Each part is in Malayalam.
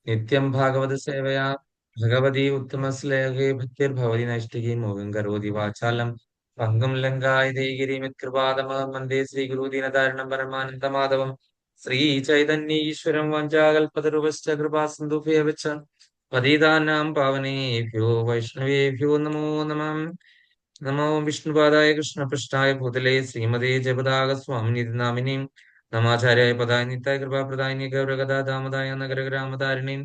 നിത്യം ഭാഗവത സേവയാ ഭഗവതി ഉത്തമശ്ലേഖേ ഭക്തിർഭവതി നൈഷ്ഠികീ മോഹം കരോതി വാചാലം ഭംഗം ലങ്കായതേ ഗിരിമിത്കൃപാദമഹം വന്ദേ ശ്രീഗുരുദീനതാരണം പരമാനന്ദമാധവം ശ്രീ ചൈതന്യ ഈശ്വരം വഞ്ചാകൽപതരുവശ്ച കൃപാസിന്ധുഭ്യവച്ച പതിതാനാം പാവനേഭ്യോ വൈഷ്ണവേഭ്യോ നമോ നമഃ. നമോ വിഷ്ണുപാദായ കൃഷ്ണപൃഷ്ഠായ ഭൂതലേ ശ്രീമതേ ജപതാകസ്വാമിനിധി നാമിനീം നമാചാര്യായ പദായ നിത്യായ കൃപാപ്രദായിനി ഗൗരഗദാ ദാമോദായ നഗരഗ്രാമധാരിണീം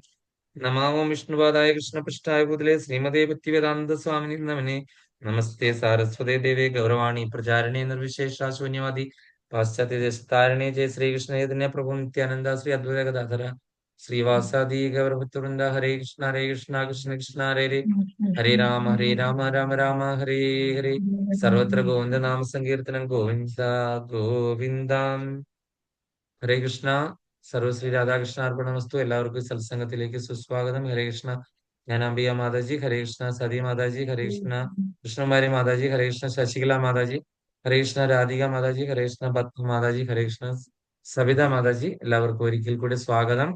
നമാവോ വിഷ്ണുപാദായ കൃഷ്ണപൃഷ്ഠായ ഭൂതലേ ശ്രീമതേ ഭക്തിവേദാന്ത സ്വാമിനി നമനെ. നമസ്തേ സാരസ്വതേ ദേവേ ഗൗരവാണി പ്രചാരണേ നിർവിശേഷ ശൂന്യവാദി പാശ്ചാത്യ ദേശത്താരണേ ജയ ശ്രീകൃഷ്ണ ചൈതന്യ പ്രഭു നിത്യാനന്ദ ശ്രീ അദ്വൈത ഗദാധര ശ്രീവാസാദി ഗൗരഭക്തവൃന്ദ ഹരേ കൃഷ്ണ കൃഷ്ണ കൃഷ്ണ ഹരേ ഹരേ ഹരേ രാമ രാമ രാമ ഹരേ ഹരേ സർവത്ര ഗോവിന്ദ നാമ സങ്കീർത്തനം ഗോവിന്ദ ഗോവിന്ദം. ഹരേ കൃഷ്ണ. സർവശ്രീ രാധാകൃഷ്ണ അർപ്പണമസ്തു. എല്ലാവർക്കും സത്സംഗത്തിലേക്ക് സുസ്വാഗതം. ഹരേ കൃഷ്ണ. ഞാൻ അംബിക മാതാജി. ഹരേ കൃഷ്ണ. സതി മാതാജി. ഹരേ കൃഷ്ണ. കൃഷ്ണകുമാരി മാതാജി. ഹരേ കൃഷ്ണ. ശശികല മാതാജി. ഹരേ കൃഷ്ണ. രാധിക മാതാജി. ഹരേ കൃഷ്ണ. പത്മ മാതാജി. ഹരേ കൃഷ്ണ. സവിത മാതാജി. എല്ലാവർക്കും ഒരിക്കൽ കൂടി സ്വാഗതം.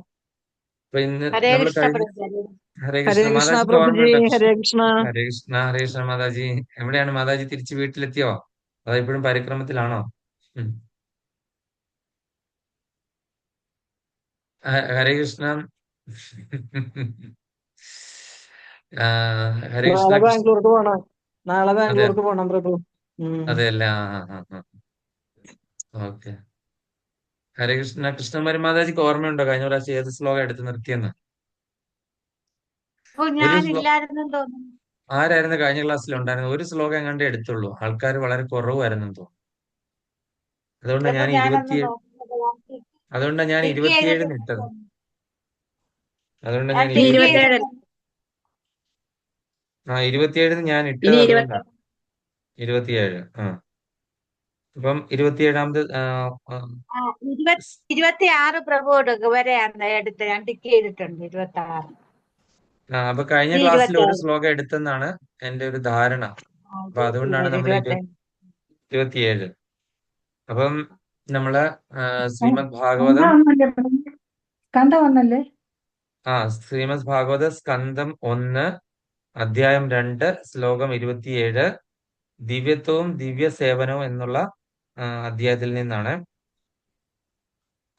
അപ്പൊ ഇന്ന് ഹരേ നമ്മൾ കൃഷ്ണ കഴിഞ്ഞ പ്രഭുജി. ഹരേ ഹരേ കൃഷ്ണ കൃഷ്ണ മാതാജിക്ക് പ്രഭുജി. ഓർമ്മയുണ്ടോ? ഹരേ കൃഷ്ണ. ഹരേ കൃഷ്ണ. ഹരേ കൃഷ്ണ മാതാജി. എവിടെയാണ് മാതാജി? തിരിച്ച് വീട്ടിലെത്തിയോ? അതോ ഇപ്പോഴും പരിക്രമത്തിലാണോ? ഉം. ഹരേ കൃഷ്ണ. ആ, ഹരേ കൃഷ്ണ. നാളെ ബാംഗ്ലൂർക്ക് പോണം. നാളെ അതെ, ബാംഗ്ലൂർക്ക് പോണം പ്രഭു. അതെയല്ലേ. ഓക്കെ. ഹരേ കൃഷ്ണ. കൃഷ്ണകുമാരി മാതാജിക്ക് ഓർമ്മയുണ്ടോ കഴിഞ്ഞ പ്രാവശ്യം ഏത് ശ്ലോകം എടുത്ത് നിർത്തിയെന്ന്? ഓ, ഒരു ശ്ലോകം ഞാനില്ലായിരുന്നെന്ന് തോന്നുന്നു. ആരായിരുന്നു കഴിഞ്ഞ ക്ലാസ്സിൽ ഉണ്ടായിരുന്നത്? ഒരു ശ്ലോകം എങ്ങാണ്ടേ എടുത്തുള്ളൂ. ആൾക്കാർ വളരെ കുറവായിരുന്നെന്ന് തോന്നുന്നു. അതുകൊണ്ടാണ് ചിലപ്പോ ഞാൻ ഞാനൊന്ന് നോക്കുന്നത്. അതുകൊണ്ടാണ് ഞാൻ ടിക്ക് 27 ചെയ്തിട്ടുണ്ടെന്ന് ഇട്ടത്. തോന്നുന്നു. അതുകൊണ്ടാണ് ഞാൻ ഞാൻ ടിക്ക് 27 ചെയ്തിട്ടുണ്ട്. 27 ഞാൻ ഇട്ടത്. ഇനി അതുകൊണ്ടാണ് 27. അപ്പം 27ാമത് ആ, 26 പ്രഭു വരെയാണ് എടുത്ത് ഞാൻ ടിക്ക് ചെയ്തിട്ടുണ്ട്. 26. അപ്പൊ കഴിഞ്ഞ ഇനി ക്ലാസ്സിൽ ഒരു 27. ശ്ലോകം എടുത്തെന്നാണ് എന്റെ ഒരു ധാരണ. അപ്പൊ അതുകൊണ്ടാണ് 27, നമ്മൾ 27. അപ്പം നമ്മള് ശ്രീമദ് ഭാഗവതം സ്കന്ധ വന്നല്ലേ? ശ്രീമദ് ഭാഗവത സ്കന്ധം 1 അധ്യായം 2 ശ്ലോകം 27 ദിവ്യത്വവും ദിവ്യ സേവനവും എന്നുള്ള അധ്യായത്തിൽ നിന്നാണ്.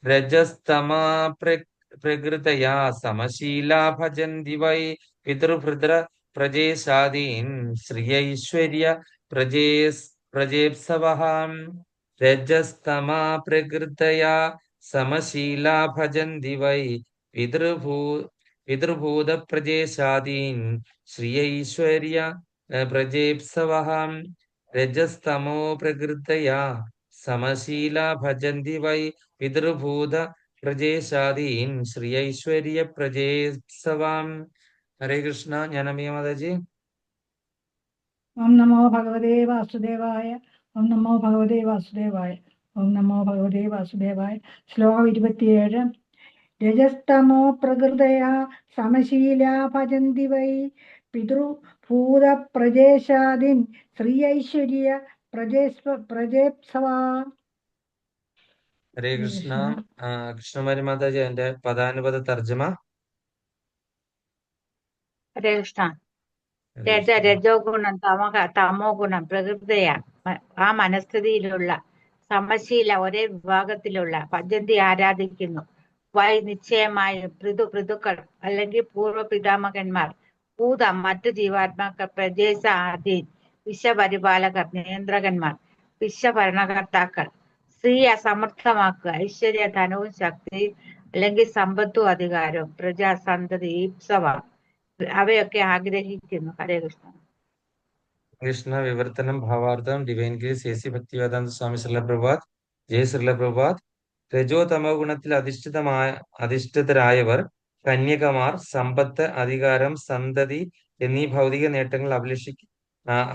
രജസ്തമാ പ്രകൃതയാ സമശീലാ ഭജന്തി വൈ പിതൃഭൃദ്ര പ്രജേശാദീൻ ശ്രിയൈശ്വര്യ പ്രജേപ്സവഹാം. രജസ്തമാ പ്രകൃതയാ സമശീലാ ഭജന്തി വൈ പിതൃഭൂത പ്രജേശാദീൻ ശ്രിയൈശ്വര്യ പ്രജേപ്സവഹാം. രജസ്തമോ പ്രകൃതയാ സമശീലാ ഭജന്തി വൈ പിതൃഭൂത പ്രജേശാദീൻ ശ്രീ പ്രജേത്സവാം. ഹരേ കൃഷ്ണ. ഞാൻ അമ്മിയ മാതാജി. ഓം നമോ ഭഗവതേ വാസുദേവായ. ഓം നമോ ഭഗവതേ വാസുദേവായ. ഓം നമോ ഭഗവതേ വാസുദേവായ. ശ്ലോകം 27. രജസ്തമോ പ്രകൃതയാ സമശീലാ ഭജന്തി വൈ പിതൃഭൂത പ്രജേശാദിൻ ശ്രീ ഐശ്വര്യ പ്രജേപ്സവാ. ഹരേ കൃഷ്ണ. കൃഷ്ണകുമാരി മാതാജി എന്റെ പദാനുപത തർജ്ജമ. ഹരേ കൃഷ്ണ. രജോ ഗുണം തമോ ഗുണം പ്രകൃതിയാ ആ മനസ്ഥിതിയിലുള്ള സമശീല ഒരേ വിഭാഗത്തിലുള്ള ഭജന്തി ആരാധിക്കുന്നു. വൈ നിശ്ചയമായും പൃഥുക്കൾ അല്ലെങ്കിൽ പൂർവ്വ പിതാമഹന്മാർ, ഭൂത മറ്റു ജീവാത്മാക്കൾ, പ്രജേശ ആദീൻ വിശ്വപരിപാലകർ നിയന്ത്രകന്മാർ, വിശ്വഭരണകർത്താക്കൾ, സ്ത്രീയെ സമർത്ഥമാക്കുക, ഐശ്വര്യ ധനവും ശക്തി അല്ലെങ്കിൽ സമ്പത്തും അധികാരവും, പ്രജാസന്തതി ഈപ്സവ അവയൊക്കെ ആഗ്രഹിക്കുന്നു. ഹരേ കൃഷ്ണ. കൃഷ്ണ. വിവർത്തനം ഭാവാർത്ഥം divine grace A C Bhaktivedanta Swami Srila Prabhupada. Jaya Srila Prabhupada. രജോ തമോ ഗുണത്തിൽ അധിഷ്ഠിതരായവർ കന്യകമാർ സമ്പത്ത്, അധികാരം, സന്തതി എന്നീ ഭൗതിക നേട്ടങ്ങൾ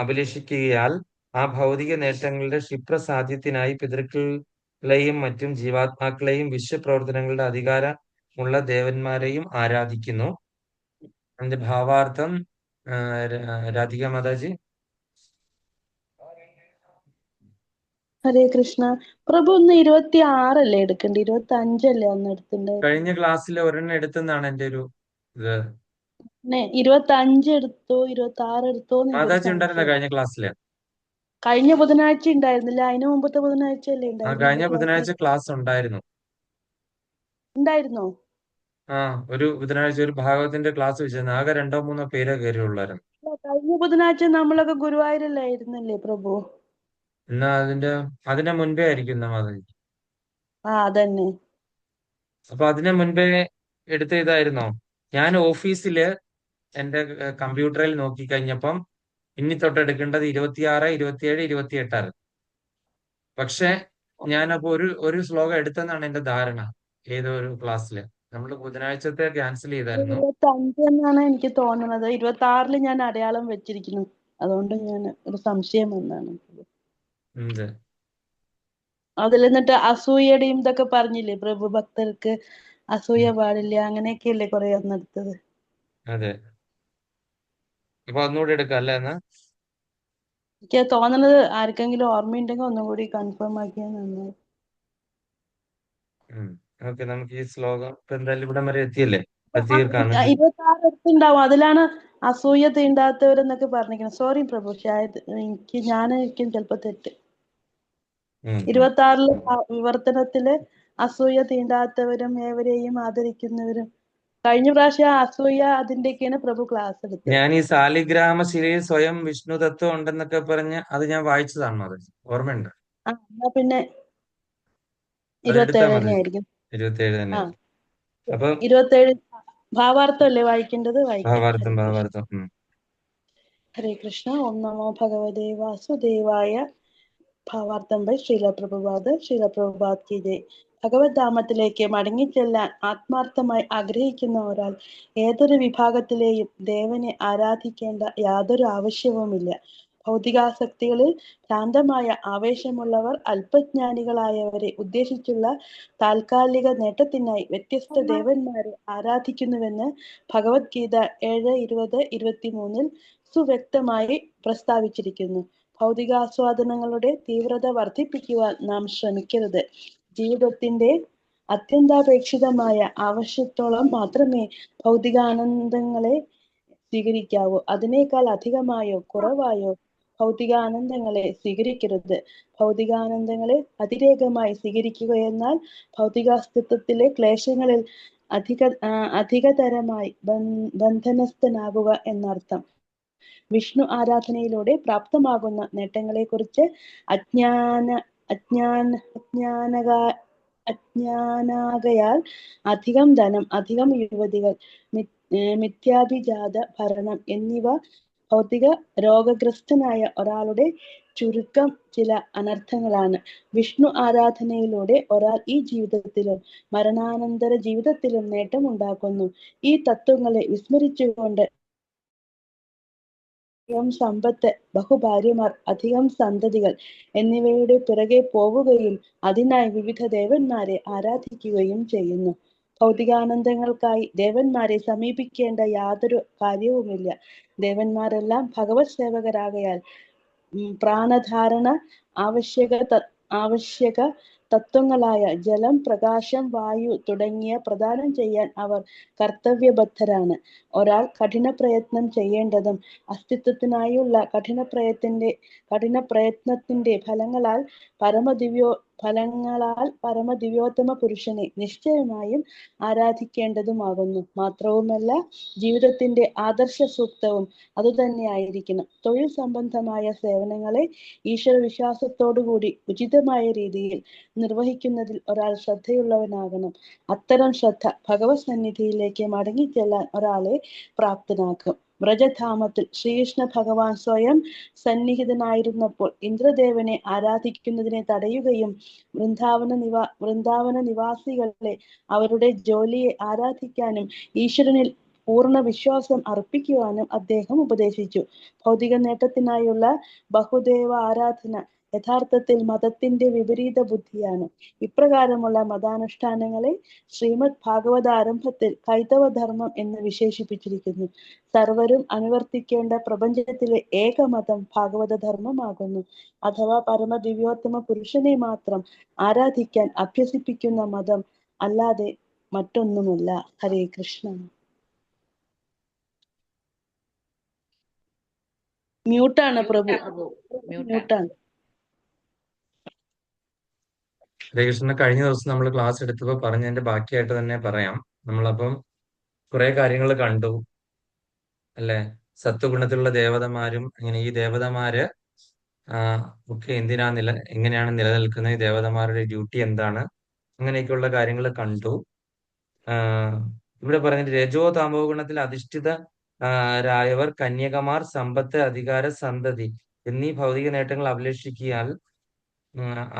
അഭിലഷിക്കുകയാൽ ആ ഭൗതിക നേട്ടങ്ങളുടെ ക്ഷിപ്രസാധ്യത്തിനായി പിതൃക്കളെയും മറ്റും ജീവാത്മാക്കളെയും വിശ്വപ്രവർത്തനങ്ങളുടെ അധികാരമുള്ള ദേവന്മാരെയും ആരാധിക്കുന്നു. അതിന്റെ ഭാവാർത്ഥം രാധിക മാതാജി. ഹരേ കൃഷ്ണ. പ്രഭു ഒന്ന് 26 എടുക്കണ്ടേ? 25 അല്ലേ അന്ന് എടുത്തിട്ടുണ്ടായിരുന്നു? കഴിഞ്ഞ ക്ലാസ്സിൽ ഒരെണ്ണം എടുത്തെന്നാണ് എന്റെ ഒരു ഇത് 25 എടുത്തോ 26 എടുത്തോ എന്ന് എനിക്കൊരു മാതാജി ഉണ്ടായിരുന്ന സംശയം. കഴിഞ്ഞ ക്ലാസ്സില്? കഴിഞ്ഞ ബുധനാഴ്ച ഉണ്ടായിരുന്നില്ല, അതിന് മുമ്പത്തെ ബുധനാഴ്ച അല്ലേ ആ ഉണ്ടായിരുന്നത് കഴിഞ്ഞ ക്ലാസ്? ബുധനാഴ്ച ക്ലാസ് ഉണ്ടായിരുന്നു. ഉണ്ടായിരുന്നോ? ഒരു ബുധനാഴ്ച ഒരു ഭാഗവതത്തിന്റെ ക്ലാസ് വെച്ചിരുന്നു. ആകെ 2-3 പേരെ കയറിയുള്ളായിരുന്നു. കഴിഞ്ഞ ബുധനാഴ്ച നമ്മളൊക്കെ ഗുരുവായൂരിലായിരുന്നല്ലേ പ്രഭു? എന്നാ അതിന്റെ മുൻപേ ആയിരിക്കും എന്നാ മാതാജി. അതന്നെ. അപ്പൊ അതിനെ മുൻപേ എടുത്ത ഇതായിരുന്നോ? ഞാൻ ഓഫീസില് എന്റെ കമ്പ്യൂട്ടറിൽ നോക്കി കഴിഞ്ഞപ്പം ഇനി തൊട്ട് എടുക്കേണ്ടത് 26, 27, 28 പക്ഷെ ഞാനപ്പോ ഒരു ശ്ലോകം എടുത്തെന്നാണ് എന്റെ ധാരണ. ഏതോ ഒരു ക്ലാസ്സില് നമ്മൾ ബുധനാഴ്ചത്തെ ക്യാൻസൽ ചെയ്തായിരുന്നു. 25 എന്നാണ് എനിക്ക് തോന്നുന്നത്. 26 ഞാൻ അടയാളം വെച്ചിരിക്കുന്നു. അതുകൊണ്ട് ഞാൻ ഒരു സംശയം വന്നാണ്. എന്ത്? അതിൽ എന്നിട്ട് അസൂയയുടെയും ഇതൊക്കെ പറഞ്ഞില്ലേ പ്രഭു, ഭക്തർക്ക് അസൂയ പാടില്ല അങ്ങനെയൊക്കെയല്ലേ കുറെ അന്നെടുത്തത്. അതെ. അപ്പൊ ഒന്നുകൂടി എടുക്കാം അല്ലേ എന്നാ? എനിക്ക് തോന്നുന്നത് ആർക്കെങ്കിലും ഓർമ്മയുണ്ടെങ്കിൽ ഒന്നും കൂടി കൺഫേം ആക്കിയാൽ നന്നായി. ഓക്കെ, നമുക്ക് ഈ ശ്ലോകം ഇപ്പൊ എന്തായാലും ഇവിടം വരെ എത്തിയല്ലേ? തീർക്കാണെങ്കിൽ 26 എടുത്തുണ്ടാവും. അതിലാണ് അസൂയ തീണ്ടാത്തവരെന്നൊക്കെ പറഞ്ഞിരിക്കുന്നത്. സോറി പ്രഭു, ഷായത് ഞാനായിരിക്കും ചിലപ്പോ തെറ്റ്. 26 വിവർത്തനത്തില് അസൂയ തീണ്ടാത്തവരും ഏവരെയും ആദരിക്കുന്നവരും. കഴിഞ്ഞ പ്രാവശ്യം അസൂയ അതിന്റെയൊക്കെയാണ് പ്രഭു ക്ലാസ് എടുത്തത്. ഞാൻ ഈ സാലിഗ്രാമ ശിലയിൽ സ്വയം വിഷ്ണു തത്വം ഉണ്ടെന്നൊക്കെ പറഞ്ഞ് അത് ഞാൻ വായിച്ചതാണ് മാതാജി. ഓർമ്മയുണ്ട്? എന്നാ പിന്നെ അതെടുത്താ 27 മതി. തന്നെയായിരിക്കും. 27 തന്നെ. അപ്പൊ 27 ഭാവാർത്ഥം അല്ലേ വായിക്കേണ്ടത്? വായിക്കാം. ഭാവാർത്ഥം. ഹരേ കൃഷ്ണ. ഓം നമോ ഭഗവതേ വാസുദേവായ. ഭാവാർത്ഥം ബൈ ശ്രീല പ്രഭുപാദ്. ശ്രീല പ്രഭുപാദ് കി ജയ്. ഭഗവത് ധാമത്തിലേക്ക് മടങ്ങിച്ചെല്ലാൻ ആത്മാർത്ഥമായി ആഗ്രഹിക്കുന്ന ഒരാൾ ഏതൊരു വിഭാഗത്തിലെയും ദേവനെ ആരാധിക്കേണ്ട യാതൊരു ആവശ്യവുമില്ല. ഭൗതികാസക്തികളിൽ ഭ്രാന്തമായ ആവേശമുള്ളവർ അല്പജ്ഞാനികളായവരെ ഉദ്ദേശിച്ചുള്ള താൽക്കാലിക നേട്ടത്തിനായി വ്യത്യസ്ത ദേവന്മാരെ ആരാധിക്കുന്നുവെന്ന് ഭഗവത്ഗീത 7:20-23 സുവ്യക്തമായി പ്രസ്താവിച്ചിരിക്കുന്നു. ഭൗതികാസ്വാദനങ്ങളുടെ തീവ്രത വർദ്ധിപ്പിക്കുവാൻ നാം ശ്രമിക്കരുത്. ജീവിതത്തിന്റെ അത്യന്താപേക്ഷിതമായ ആവശ്യത്തോളം മാത്രമേ ഭൗതികാനന്ദങ്ങളെ സ്വീകരിക്കാവൂ. അതിനേക്കാൾ അധികമായോ കുറവായോ ഭൗതികാനന്ദങ്ങളെ സ്വീകരിക്കരുത്. ഭൗതികാനന്ദങ്ങളെ അതിരേകമായി സ്വീകരിക്കുകയെന്നാൽ ഭൗതികാസ്തിത്വത്തിലെ ക്ലേശങ്ങളിൽ അധികതരമായി ബന്ധനസ്ഥനാകുക എന്നർത്ഥം. വിഷ്ണു ആരാധനയിലൂടെ പ്രാപ്തമാകുന്ന നേട്ടങ്ങളെക്കുറിച്ച് അജ്ഞാനാകയാൽ അധികം ധനം, അധികം യുവതികൾ, മിഥ്യാഭിജാത ഭരണം എന്നിവ ഭൗതിക രോഗഗ്രസ്തനായ ഒരാളുടെ ചുരുക്കം ചില അനർത്ഥങ്ങളാണ്. വിഷ്ണു ആരാധനയിലൂടെ ഒരാൾ ഈ ജീവിതത്തിലും മരണാനന്തര ജീവിതത്തിലും നേട്ടമുണ്ടാക്കുന്നു. ഈ തത്വങ്ങളെ വിസ്മരിച്ചുകൊണ്ട് അധികം സമ്പത്ത്, ബഹുഭാര്യമാർ, അധികം സന്തതികൾ എന്നിവയുടെ പിറകെ പോവുകയും അതിനായി വിവിധ ദേവന്മാരെ ആരാധിക്കുകയും ചെയ്യുന്നു. ഭൗതികാനന്ദങ്ങൾക്കായി ദേവന്മാരെ സമീപിക്കേണ്ട യാതൊരു കാര്യവുമില്ല. ദേവന്മാരെല്ലാം ഭഗവത് സേവകരാകയാൽ പ്രാണധാരണ ആവശ്യക തത്വങ്ങളായ ജലം, പ്രകാശം, വായു തുടങ്ങിയ പ്രദാനം ചെയ്യാൻ അവർ കർത്തവ്യബദ്ധരാണ്. ഒരാൾ കഠിനപ്രയത്നം ചെയ്യേണ്ടതും അസ്തിത്വത്തിനായുള്ള കഠിനപ്രയത്നത്തിന്റെ ഫലങ്ങളാൽ പരമദിവ്യോത്തമ പുരുഷനെ നിശ്ചയമായും ആരാധിക്കേണ്ടതുമാകുന്നു. മാത്രവുമല്ല, ജീവിതത്തിന്റെ ആദർശ സൂക്തവും അതുതന്നെയായിരിക്കണം. തൊഴിൽ സംബന്ധമായ സേവനങ്ങളെ ഈശ്വരവിശ്വാസത്തോടുകൂടി ഉചിതമായ രീതിയിൽ നിർവഹിക്കുന്നതിൽ ഒരാൾ ശ്രദ്ധയുള്ളവനാകണം. അത്തരം ശ്രദ്ധ ഭഗവത് സന്നിധിയിലേക്ക് മടങ്ങിച്ചെല്ലാൻ ഒരാളെ പ്രാപ്തനാക്കും. വ്രജധാമത്തിൽ ശ്രീകൃഷ്ണ ഭഗവാൻ സ്വയം സന്നിഹിതനായിരുന്നപ്പോൾ ഇന്ദ്രദേവനെ ആരാധിക്കുന്നതിനെ തടയുകയും വൃന്ദാവന നിവാസികളെ അവരുടെ ജോലിയെ ആരാധിക്കാനും ഈശ്വരനിൽ പൂർണ്ണ വിശ്വാസം അർപ്പിക്കുവാനും അദ്ദേഹം ഉപദേശിച്ചു. ഭൗതിക നേട്ടത്തിനായുള്ള ബഹുദേവ ആരാധന യഥാർത്ഥത്തിൽ മതത്തിന്റെ വിപരീത ബുദ്ധിയാണ്. ഇപ്രകാരമുള്ള മതാനുഷ്ഠാനങ്ങളെ ശ്രീമദ് ഭാഗവതാരംഭത്തിൽ കൈതവധർമ്മം എന്ന് വിശേഷിപ്പിച്ചിരിക്കുന്നു. സർവരും അനുവർത്തിക്കേണ്ട പ്രപഞ്ചത്തിലെ ഏകമതം ഭാഗവതധർമ്മമാകുന്നു. അഥവാ പരമദിവ്യോത്തമ പുരുഷനെ മാത്രം ആരാധിക്കാൻ അഭ്യസിപ്പിക്കുന്ന മതം അല്ലാതെ മറ്റൊന്നുമല്ല. ഹരേ കൃഷ്ണ. മ്യൂട്ടാണ് പ്രഭു, പ്രഭു മ്യൂട്ടാണ്. മ്യൂട്ടാണ്. ഹരേകൃഷ്ണന് കഴിഞ്ഞ ദിവസം നമ്മൾ ക്ലാസ് എടുത്തപ്പോൾ പറഞ്ഞതിന്റെ ബാക്കിയായിട്ട് തന്നെ പറയാം. നമ്മളപ്പം കുറെ കാര്യങ്ങൾ കണ്ടു അല്ലെ? സത്വഗുണത്തിലുള്ള ദേവതമാരും അങ്ങനെ ഈ ദേവതമാര് ഒക്കെ എങ്ങനെയാണ് നിലനിൽക്കുന്നത്, ഈ ദേവതമാരുടെ ഡ്യൂട്ടി എന്താണ്, അങ്ങനെയൊക്കെയുള്ള കാര്യങ്ങൾ കണ്ടു. ഇവിടെ പറഞ്ഞിട്ട് രജോ താമോ ഗുണത്തിൽ അധിഷ്ഠിത രായവർ കന്യകമാർ സമ്പത്ത് അധികാര സന്തതി എന്നീ ഭൗതിക നേട്ടങ്ങൾ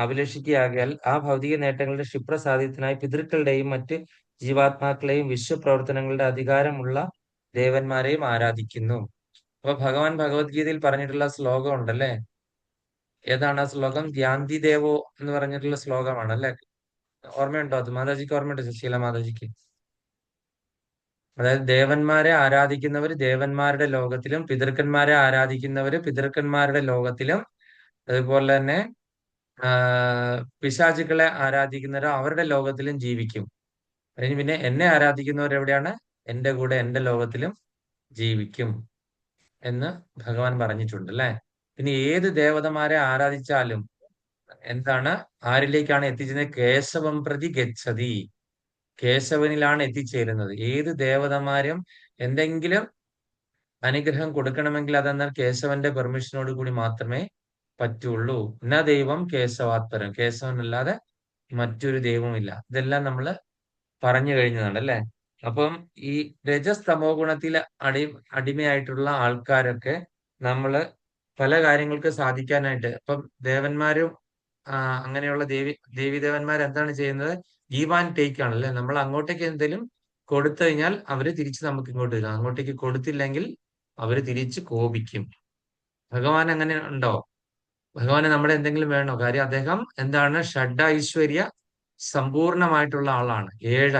അഭിലഷിക്കുകയാകിയാൽ ആ ഭൗതിക നേട്ടങ്ങളുടെ ക്ഷിപ്രസാധ്യത്തിനായി പിതൃക്കളുടെയും മറ്റ് ജീവാത്മാക്കളെയും വിശ്വപ്രവർത്തനങ്ങളുടെ അധികാരമുള്ള ദേവന്മാരെയും ആരാധിക്കുന്നു. അപ്പൊ ഭഗവാൻ ഭഗവത്ഗീതയിൽ പറഞ്ഞിട്ടുള്ള ശ്ലോകം ഉണ്ടല്ലേ? ഏതാണ് ആ ശ്ലോകം? ധ്യാന്തി ദേവോ എന്ന് പറഞ്ഞിട്ടുള്ള ശ്ലോകമാണ് അല്ലെ? ഓർമ്മയുണ്ടോ? അത് മാതാജിക്ക് ഓർമ്മയുണ്ടോ? സുശീല മാതാജിക്ക്. അതായത് ദേവന്മാരെ ആരാധിക്കുന്നവർ ദേവന്മാരുടെ ലോകത്തിലും പിതൃക്കന്മാരെ ആരാധിക്കുന്നവര് പിതൃക്കന്മാരുടെ ലോകത്തിലും, അതുപോലെ തന്നെ പിശാചുക്കളെ ആരാധിക്കുന്നവർ അവരുടെ ലോകത്തിലും ജീവിക്കും. അതിന് പിന്നെ എന്നെ ആരാധിക്കുന്നവർ എവിടെയാണ്? എന്റെ കൂടെ എന്റെ ലോകത്തിലും ജീവിക്കും എന്ന് ഭഗവാൻ പറഞ്ഞിട്ടുണ്ട് അല്ലെ? പിന്നെ ഏത് ദേവതമാരെ ആരാധിച്ചാലും എന്താണ്, ആരിലേക്കാണ് എത്തിച്ചേരുന്നത്? കേശവം പ്രതി ഗച്ഛതി, കേശവനിലാണ് എത്തിച്ചേരുന്നത്. ഏത് ദേവതമാരും എന്തെങ്കിലും അനുഗ്രഹം കൊടുക്കണമെങ്കിൽ അതെന്നാൽ കേശവന്റെ പെർമിഷനോട് കൂടി മാത്രമേ പറ്റുള്ളൂ. ന ദൈവം കേശവാത്പരം, കേശവനല്ലാതെ മറ്റൊരു ദൈവമില്ല. ഇതെല്ലാം നമ്മൾ പറഞ്ഞു കഴിഞ്ഞതാണ് അല്ലെ? അപ്പം ഈ രജസ് തമോ ഗുണത്തിൽ അടിമയായിട്ടുള്ള ആൾക്കാരൊക്കെ നമ്മള് പല കാര്യങ്ങൾക്ക് സാധിക്കാനായിട്ട്, ഇപ്പം ദേവന്മാരും അങ്ങനെയുള്ള ദേവീദേവന്മാർ എന്താണ് ചെയ്യുന്നത്? ഗീവ് ആൻഡ് ടേക്ക് ആണല്ലേ? നമ്മൾ അങ്ങോട്ടേക്ക് എന്തെങ്കിലും കൊടുത്തു കഴിഞ്ഞാൽ അവര് തിരിച്ച് നമുക്ക് ഇങ്ങോട്ട് തരും. അങ്ങോട്ടേക്ക് കൊടുത്തില്ലെങ്കിൽ അവര് തിരിച്ച് കോപിക്കും. ഭഗവാൻ അങ്ങനെ ഉണ്ടോ? ഭഗവാന് നമ്മുടെ എന്തെങ്കിലും വേണോ? കാര്യം അദ്ദേഹം എന്താണ്? ഷഡ് സമ്പൂർണമായിട്ടുള്ള ആളാണ്. 6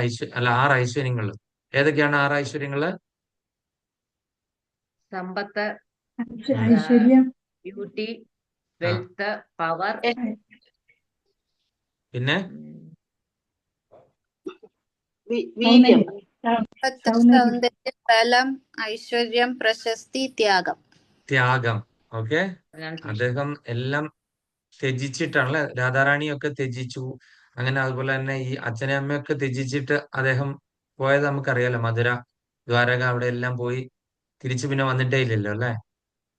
ഐശ്വര്യങ്ങൾ. ഏതൊക്കെയാണ് 6 ഐശ്വര്യങ്ങള്? സമ്പത്ത്, ഐശ്വര്യം, ബ്യൂട്ടി, വെൽത്ത്, പവർ, പിന്നെ വീര്യം, സൗന്ദര്യം, ബലം, ഐശ്വര്യം, പ്രശസ്തി, ത്യാഗം. ഓക്കെ. അദ്ദേഹം എല്ലാം ത്യജിച്ചിട്ടാണല്ലേ? രാധാറാണിയൊക്കെ ത്യജിച്ചു. അങ്ങനെ അതുപോലെ തന്നെ ഈ അച്ഛനെ അമ്മയൊക്കെ ത്യജിച്ചിട്ട് അദ്ദേഹം പോയത് നമുക്കറിയാലോ. മധുര, ദ്വാരക, അവിടെ എല്ലാം പോയി തിരിച്ചു പിന്നെ വന്നിട്ടേ ഇല്ലല്ലോ അല്ലെ?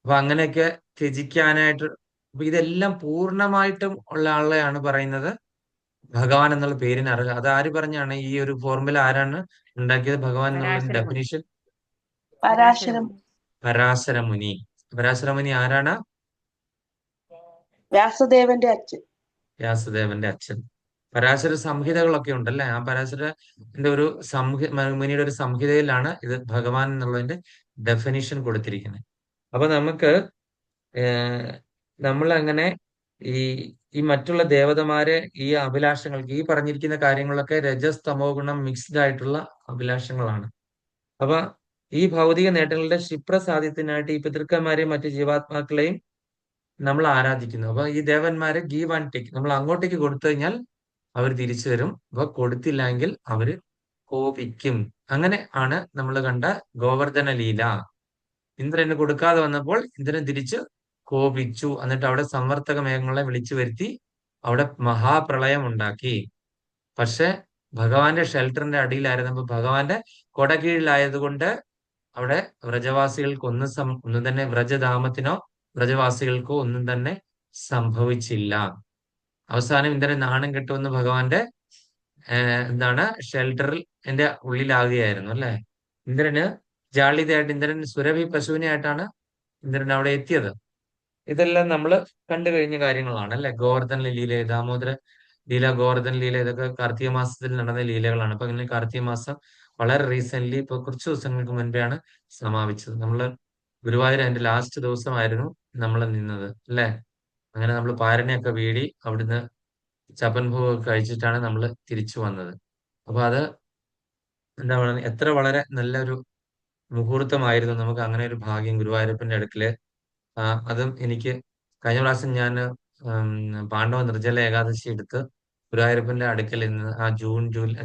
അപ്പൊ അങ്ങനെയൊക്കെ ത്യജിക്കാനായിട്ട്, അപ്പൊ ഇതെല്ലാം പൂർണ്ണമായിട്ടും ഉള്ള ആളെയാണ് പറയുന്നത് ഭഗവാൻ എന്നുള്ള പേരിന് അറിയുക. അത് ആര് പറഞ്ഞാണ് ഈ ഒരു ഫോർമുല? ആരാണ് ഉണ്ടാക്കിയത്? ഭഗവാൻ എന്നുള്ള ഡെഫിനിഷൻ പരാശരം, പരാശരമുനി. പരാശരമുനി ആരാണ്? വ്യാസദേവന്റെ അച്ഛൻ. വ്യാസദേവന്റെ അച്ഛൻ. പരാശര സംഹിതകളൊക്കെ ഉണ്ടല്ലേ? ആ പരാശരന്റെ ഒരു മുനിയുടെ ഒരു സംഹിതയിലാണ് ഇത് ഭഗവാൻ എന്നുള്ളതിന്റെ ഡെഫിനിഷൻ കൊടുത്തിരിക്കുന്നത്. അപ്പൊ നമുക്ക് നമ്മൾ അങ്ങനെ ഈ മറ്റുള്ള ദേവതമാരെ ഈ അഭിലാഷങ്ങൾക്ക്, ഈ പറഞ്ഞിരിക്കുന്ന കാര്യങ്ങളൊക്കെ രജസ് തമോ ഗുണം മിക്സ്ഡ് ആയിട്ടുള്ള അഭിലാഷങ്ങളാണ്. അപ്പൊ ഈ ഭൗതിക നേട്ടങ്ങളുടെ ക്ഷിപ്രസാധ്യത്തിനായിട്ട് ഈ പിതൃക്കന്മാരെയും മറ്റു ജീവാത്മാക്കളെയും നമ്മൾ ആരാധിക്കുന്നു. അപ്പൊ ഈ ദേവന്മാരെ ഗീവ് ആൻഡ് ടേക്ക്, നമ്മൾ അങ്ങോട്ടേക്ക് കൊടുത്തു കഴിഞ്ഞാൽ അവർ തിരിച്ചു തരും. അപ്പൊ കൊടുത്തില്ലെങ്കിൽ അവര് കോപിക്കും. അങ്ങനെ ആണ് നമ്മൾ കണ്ട ഗോവർദ്ധന ലീല. ഇന്ദ്രന് കൊടുക്കാതെ വന്നപ്പോൾ ഇന്ദ്രൻ തിരിച്ച് കോപിച്ചു. എന്നിട്ട് അവിടെ സംവർത്തക മേഘങ്ങളെ വിളിച്ചു വരുത്തി അവിടെ മഹാപ്രളയം ഉണ്ടാക്കി. പക്ഷെ ഭഗവാന്റെ ഷെൽട്ടറിന്റെ അടിയിലായിരുന്നപ്പോൾ, ഭഗവാന്റെ കൊട കീഴിലായതുകൊണ്ട് അവിടെ വ്രജവാസികൾക്ക് ഒന്നും തന്നെ, വ്രജധാമത്തിനോ വ്രജവാസികൾക്കോ ഒന്നും തന്നെ സംഭവിച്ചില്ല. അവസാനം ഇന്ദ്രൻ നാണം കെട്ടുമെന്ന് ഭഗവാന്റെ എന്താണ് ഷെൽട്ടറിൽ എന്റെ ഉള്ളിലാകുകയായിരുന്നു അല്ലെ? ഇന്ദ്രന് ജാള്യതയായിട്ട്, ഇന്ദ്രൻ സുരഭി പശുവിനായിട്ടാണ് ഇന്ദ്രൻ അവിടെ എത്തിയത്. ഇതെല്ലാം നമ്മൾ കണ്ടു കഴിഞ്ഞ കാര്യങ്ങളാണ് അല്ലെ? ഗോവർദ്ധന ലീല, ദാമോദര ലീല, ഗോവർദ്ധന ലീല, ഇതൊക്കെ കാർത്തിക മാസത്തിൽ നടന്ന ലീലകളാണ്. അപ്പൊ ഇങ്ങനെ കാർത്തിക മാസം വളരെ റീസെന്റ്, ഇപ്പൊ കുറച്ച് ദിവസങ്ങൾക്ക് മുൻപെയാണ് സമാപിച്ചത്. നമ്മള് ഗുരുവായൂർ അതിന്റെ ലാസ്റ്റ് ദിവസമായിരുന്നു നമ്മൾ നിന്നത് അല്ലെ? അങ്ങനെ നമ്മൾ പാരണയൊക്കെ വീടി അവിടുന്ന് ചപ്പൻഭോഗമൊക്കെ കഴിച്ചിട്ടാണ് നമ്മൾ തിരിച്ചു വന്നത്. അപ്പൊ അത് എന്താ പറയുക, എത്ര വളരെ നല്ലൊരു മുഹൂർത്തമായിരുന്നു. നമുക്ക് അങ്ങനെ ഒരു ഭാഗ്യം ഗുരുവായൂരപ്പന്റെ അടുക്കല്. അതും എനിക്ക് കഴിഞ്ഞ പ്രാവശ്യം ഞാൻ പാണ്ഡവ നിർജ്ജല ഏകാദശി എടുത്ത് ഗുരുവായൂരപ്പന്റെ അടുക്കൽ നിന്ന്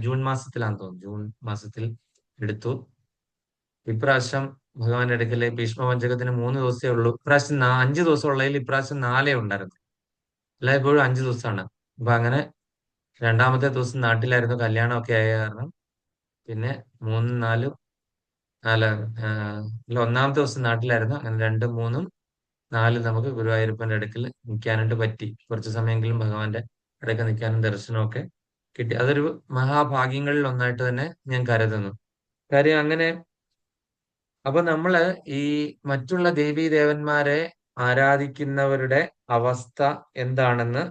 ജൂൺ മാസത്തിലാന്ന് തോന്നുന്നു, ജൂൺ മാസത്തിൽ എടുത്തു. ഇപ്രാവശ്യം ഭഗവാന്റെ അടുക്കല് ഭീഷ്മപഞ്ചകത്തിന് 3 ദിവസമേ ഉള്ളൂ. ഇപ്രാവശ്യം 5 ദിവസം ഉള്ളതിൽ ഇപ്രാവശ്യം 4 ഉണ്ടായിരുന്നു. എല്ലായ്പ്പോഴും 5 ദിവസമാണ്. അപ്പൊ അങ്ങനെ 2ാമത്തെ ദിവസം നാട്ടിലായിരുന്നു, കല്യാണമൊക്കെ ആയ കാരണം പിന്നെ 3, 4 അല്ല 1ാമത്തെ ദിവസം നാട്ടിലായിരുന്നു. അങ്ങനെ 2, 3, 4 നമുക്ക് ഗുരുവായൂരപ്പന്റെ അടുക്കൽ നിൽക്കാനായിട്ട് പറ്റി. കുറച്ച് സമയമെങ്കിലും ഭഗവാന്റെ അടുക്കൽ നിൽക്കാനും ദർശനമൊക്കെ കിട്ടി. അതൊരു മഹാഭാഗ്യങ്ങളിൽ ഒന്നായിട്ട് തന്നെ ഞാൻ കരുതുന്നു. കാര്യം അങ്ങനെ അപ്പൊ നമ്മള് ഈ മറ്റുള്ള ദേവീ ദേവന്മാരെ ആരാധിക്കുന്നവരുടെ അവസ്ഥ എന്താണെന്ന്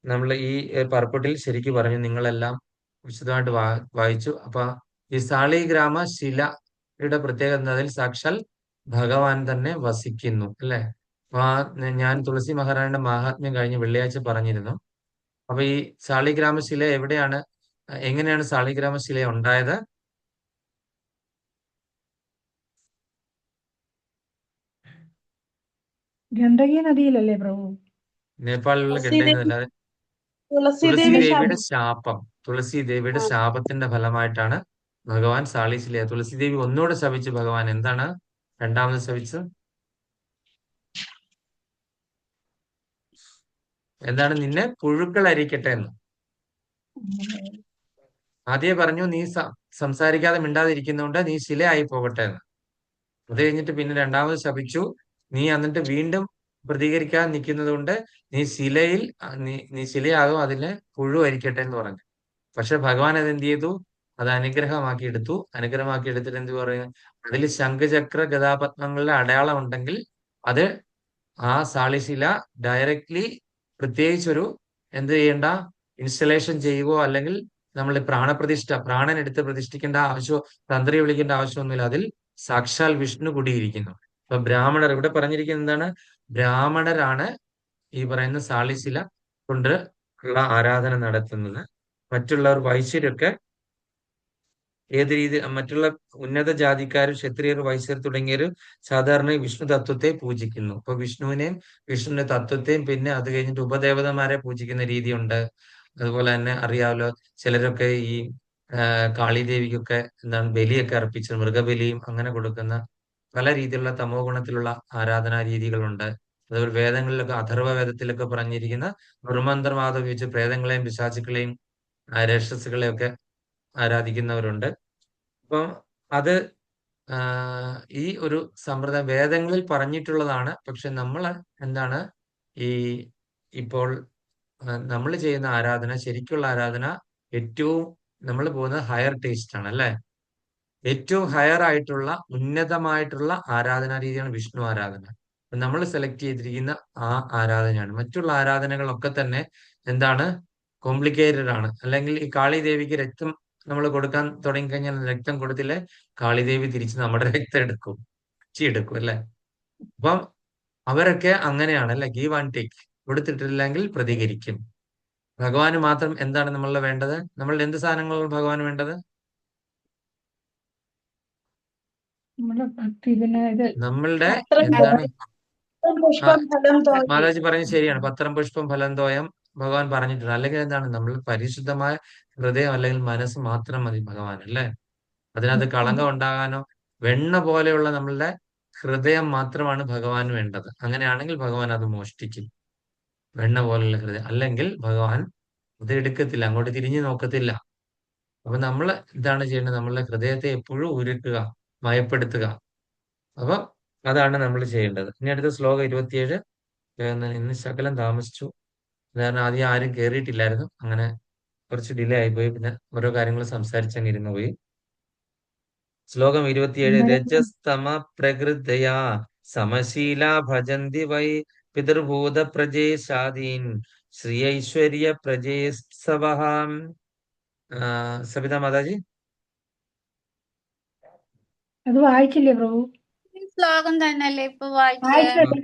നമ്മൾ ഈ പർപ്പട്ടിൽ ശരിക്കും പറഞ്ഞു. നിങ്ങളെല്ലാം വിശദമായിട്ട് വായിച്ചു. അപ്പൊ ഈ സാളിഗ്രാമ ശിലയുടെ പ്രത്യേകത എന്താ? അതിൽ സാക്ഷാൽ ഭഗവാൻ തന്നെ വസിക്കുന്നു, അല്ലെ? അപ്പൊ ഞാൻ തുളസി മഹാരാണിയുടെ മഹാത്മ്യം കഴിഞ്ഞ് വെള്ളിയാഴ്ച പറഞ്ഞിരുന്നു. അപ്പൊ ഈ സാളിഗ്രാമ ശില എവിടെയാണ്, എങ്ങനെയാണ് സാളിഗ്രാമ ശില ഉണ്ടായത്? ഗണ്ഡകി നദിയിലല്ലേ പ്രഭു? നേപ്പാളിലുള്ള തുളസി ഗണ്ഡകി ദേവി അല്ലാതെ തുളസി തുളസി ദേവി ദേവിയുടെ ശാപം. ശാപം, തുളസി ദേവിയുടെ ആ, ശാപത്തിന്റെ ഫലമായിട്ടാണ് ഭഗവാൻ സാളിശില. തുളസി ദേവി ഒന്നുകൂടെ ശപിച്ചു ഭഗവാൻ. എന്താണ് 2ാമത് ശപിച്ചത്? എന്താണ്? നിന്നെ പുഴുക്കൾ അരിക്കട്ടെ എന്ന്. ആദ്യമേ പറഞ്ഞു നീ സംസാരിക്കാതെ മിണ്ടാതിരിക്കുന്നതുകൊണ്ട് നീ ശിലയായി പോകട്ടെ എന്ന്. അത് കഴിഞ്ഞിട്ട് പിന്നെ 2ാമത് ശപിച്ചു, നീ എന്നിട്ട് വീണ്ടും പ്രതികരിക്കാതെ നിൽക്കുന്നത് കൊണ്ട് നീ ശിലയിൽ നീ ശിലയാകും, അതിനെ പുഴു അരിക്കട്ടെ എന്ന് പറഞ്ഞു. പക്ഷെ ഭഗവാൻ അത് എന്ത് ചെയ്തു? അത് അനുഗ്രഹമാക്കി എടുത്തു. അനുഗ്രഹമാക്കി എടുത്തിട്ട് എന്ത് പറയും? അതിൽ ശംഖചക്ര ഗദാപത്മങ്ങളുടെ അടയാളം ഉണ്ടെങ്കിൽ അത് ആ സാളിശില ഡയറക്ട്ലി പ്രത്യേകിച്ചൊരു എന്ത് ചെയ്യേണ്ട, ഇൻസ്റ്റലേഷൻ ചെയ്യുകയോ അല്ലെങ്കിൽ നമ്മൾ പ്രാണൻ എടുത്ത് പ്രതിഷ്ഠിക്കേണ്ട ആവശ്യമോ തന്ത്രി വിളിക്കേണ്ട ആവശ്യമൊന്നുമില്ല. അതിൽ സാക്ഷാൽ വിഷ്ണു കൂടിയിരിക്കുന്നു. അപ്പൊ ബ്രാഹ്മണർ ഇവിടെ പറഞ്ഞിരിക്കുന്നത് എന്താണ്? ബ്രാഹ്മണരാണ് ഈ പറയുന്ന സാളിശില കൊണ്ട് ഉള്ള ആരാധന നടത്തുന്നത്. മറ്റുള്ളവർ വൈശ്യരൊക്കെ ഏത് രീതി, മറ്റുള്ള ഉന്നത ജാതിക്കാരും ക്ഷത്രിയർ, വൈശ്യർ തുടങ്ങിയവർ സാധാരണ വിഷ്ണു തത്വത്തെ പൂജിക്കുന്നു. അപ്പൊ വിഷ്ണുവിനെയും വിഷ്ണുവിന്റെ തത്വത്തെയും പിന്നെ അത് കഴിഞ്ഞിട്ട് ഉപദേവതമാരെ പൂജിക്കുന്ന രീതിയുണ്ട്. അതുപോലെ തന്നെ അറിയാമല്ലോ, ചിലരൊക്കെ ഈ കാളിദേവിക്കൊക്കെ എന്താണ് ബലിയൊക്കെ അർപ്പിച്ച് മൃഗബലിയും അങ്ങനെ കൊടുക്കുന്ന പല രീതിയിലുള്ള തമോ ഗുണത്തിലുള്ള ആരാധനാ രീതികളുണ്ട്. അതുപോലെ വേദങ്ങളിലൊക്കെ അഥർവ വേദത്തിലൊക്കെ പറഞ്ഞിരിക്കുന്ന നിർമന്ത്രവാദം ഉപയോഗിച്ച് പ്രേതങ്ങളെയും പിശാചുക്കളെയും രാക്ഷസുകളെയും ഒക്കെ ആരാധിക്കുന്നവരുണ്ട്. അപ്പം അത് ഈ ഒരു സമ്പ്രദായം വേദങ്ങളിൽ പറഞ്ഞിട്ടുള്ളതാണ്. പക്ഷെ നമ്മൾ എന്താണ് ഈ ഇപ്പോൾ നമ്മൾ ചെയ്യുന്ന ആരാധന, ശരിക്കുള്ള ആരാധന ഏറ്റവും നമ്മൾ പോകുന്നത് ഹയർ ടേസ്റ്റ് ആണ്, അല്ലെ? ഏറ്റവും ഹയർ ആയിട്ടുള്ള ഉന്നതമായിട്ടുള്ള ആരാധനാ രീതിയാണ് വിഷ്ണു ആരാധന. നമ്മൾ സെലക്ട് ചെയ്തിരിക്കുന്ന ആ ആരാധനയാണ്. മറ്റുള്ള ആരാധനകളൊക്കെ തന്നെ എന്താണ് കോംപ്ലിക്കേറ്റഡ് ആണ്. അല്ലെങ്കിൽ ഈ കാളി ദേവിക്ക് രക്തം നമ്മൾ കൊടുക്കാൻ തുടങ്ങിക്കഴിഞ്ഞാൽ രക്തം കൊടുത്തില്ലേ കാളിദേവി തിരിച്ച് നമ്മുടെ രക്തം എടുക്കും, എടുക്കും, അല്ലെ? അപ്പം അവരൊക്കെ അങ്ങനെയാണ്, അല്ലെ? Give and take. കൊടുത്തിട്ടില്ലെങ്കിൽ പ്രതികരിക്കും. ഭഗവാന് മാത്രം എന്താണ് നമ്മളുടെ വേണ്ടത്? നമ്മളുടെ എന്ത് സാധനങ്ങളാണ് ഭഗവാന് വേണ്ടത്? നമ്മുടെ ഭക്തി, പിന്നെ ഇത് നമ്മളുടെ പത്രം എന്താണ്? പുഷ്പം ഫലം തോന്നി. മാതാജി പറഞ്ഞത് ശരിയാണ്. പത്രം പുഷ്പം ഫലം തോയം ഭഗവാൻ പറഞ്ഞിട്ടുണ്ട്. അല്ലെങ്കിൽ എന്താണ്? നമ്മൾ പരിശുദ്ധമായ ഹൃദയം അല്ലെങ്കിൽ മനസ്സ് മാത്രം മതി ഭഗവാൻ, അല്ലെ? അതിനകത്ത് കളങ്കം ഉണ്ടാകാനോ, വെണ്ണ പോലെയുള്ള നമ്മളുടെ ഹൃദയം മാത്രമാണ് ഭഗവാൻ വേണ്ടത്. അങ്ങനെയാണെങ്കിൽ ഭഗവാൻ അത് മോഷ്ടിക്കും. വെണ്ണ പോലുള്ള ഹൃദയം അല്ലെങ്കിൽ ഭഗവാൻ അത് എടുക്കത്തില്ല, അങ്ങോട്ട് തിരിഞ്ഞു നോക്കത്തില്ല. അപ്പൊ നമ്മൾ എന്താണ് ചെയ്യേണ്ടത്? നമ്മളുടെ ഹൃദയത്തെ എപ്പോഴും ഉരുക്കുക, മയപ്പെടുത്തുക. അപ്പൊ അതാണ് നമ്മൾ ചെയ്യേണ്ടത്. ഇനി അടുത്ത ശ്ലോകം 27. ഇന്ന് ശകലം താമസിച്ചു, കാരണം ആദ്യം ആരും കയറിയിട്ടില്ലായിരുന്നു. അങ്ങനെ കുറച്ച് ഡിലേ ആയിപ്പോയി. പിന്നെ ഓരോ കാര്യങ്ങൾ സംസാരിച്ചങ്ങ് ഇരുന്നു പോയി. ശ്ലോകം 27. രജസ്തമ പ്രകൃതയാ സമശീല ഭജന്തി വൈ പിതൃഭൂത പ്രജേശാദീൻ ശ്രീ ഐശ്വര്യ പ്രജേസ്സവഹാം. സബിത മാതാജി അത് വായിച്ചില്ലേ പ്രഭു? ഈ ശ്ലോകം തന്നെയല്ലേ ഇപ്പൊ വായിച്ചേ?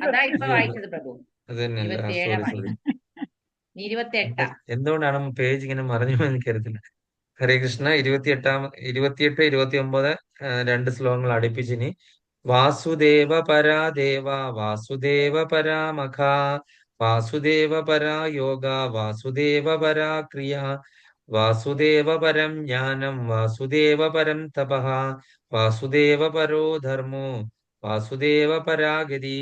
അതാ ഇപ്പൊ വായിച്ചത് പ്രഭു. അത് തന്നെയല്ല, 27 സോറി. 28. എന്തുകൊണ്ടാണ് പേജ് ഇങ്ങനെ മറിഞ്ഞു പോയെന്ന് എനിക്കറിയത്തില്ല. ഹരേ കൃഷ്ണ. 28, 29 2 ശ്ലോകങ്ങൾ അടുപ്പിച്ചിനി. വാസുദേവ പരാദേവ വാസുദേവ പരാമഖ വാസുദേവ പരാ യോഗ വാസുദേവ പരാ ക്രിയ വാസുദേവ പരം ജ്ഞാനം വാസുദേവ പരം തപഃ വാസുദേവ പരോ ധർമ്മോ വാസുദേവ പരാഗതി.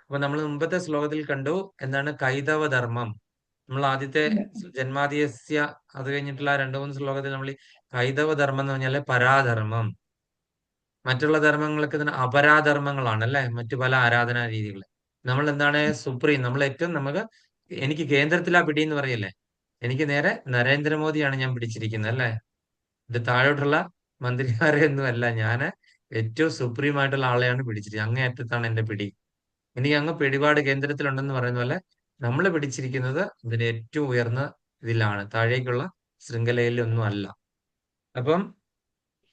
അപ്പൊ നമ്മൾ മുമ്പത്തെ ശ്ലോകത്തിൽ കണ്ടു എന്താണ് കൈതവ ധർമ്മം. നമ്മൾ ആദ്യത്തെ ജന്മാദിയസ്യ അത് കഴിഞ്ഞിട്ടുള്ള 2-3 ശ്ലോകത്തിൽ നമ്മൾ കൈതവ ധർമ്മം എന്ന് പറഞ്ഞാല് പരാധർമ്മം. മറ്റുള്ള ധർമ്മങ്ങളൊക്കെ തന്നെ അപരാധർമ്മങ്ങളാണ് അല്ലെ, മറ്റു പല ആരാധനാ രീതികൾ. നമ്മൾ എന്താണ് സുപ്രീം, നമ്മൾ ഏറ്റവും എനിക്ക് കേന്ദ്രത്തിലാ പിടി എന്ന് പറയല്ലേ. എനിക്ക് നേരെ നരേന്ദ്രമോദിയാണ് ഞാൻ പിടിച്ചിരിക്കുന്നത് അല്ലെ. ഇത് താഴോട്ടുള്ള മന്ത്രിമാരെയൊന്നും അല്ല, ഞാൻ ഏറ്റവും സുപ്രീം ആയിട്ടുള്ള ആളെയാണ് പിടിച്ചിരിക്കുന്നത്. അങ്ങേയറ്റത്താണ് എന്റെ പിടി. എനിക്ക് അങ്ങ് പിടിപാട് കേന്ദ്രത്തിലുണ്ടെന്ന് പറയുന്ന പോലെ നമ്മൾ പിടിച്ചിരിക്കുന്നത് ഇതിന് ഏറ്റവും ഉയർന്ന ഇതിലാണ്, താഴേക്കുള്ള ശൃംഖലയിലൊന്നും അല്ല. അപ്പം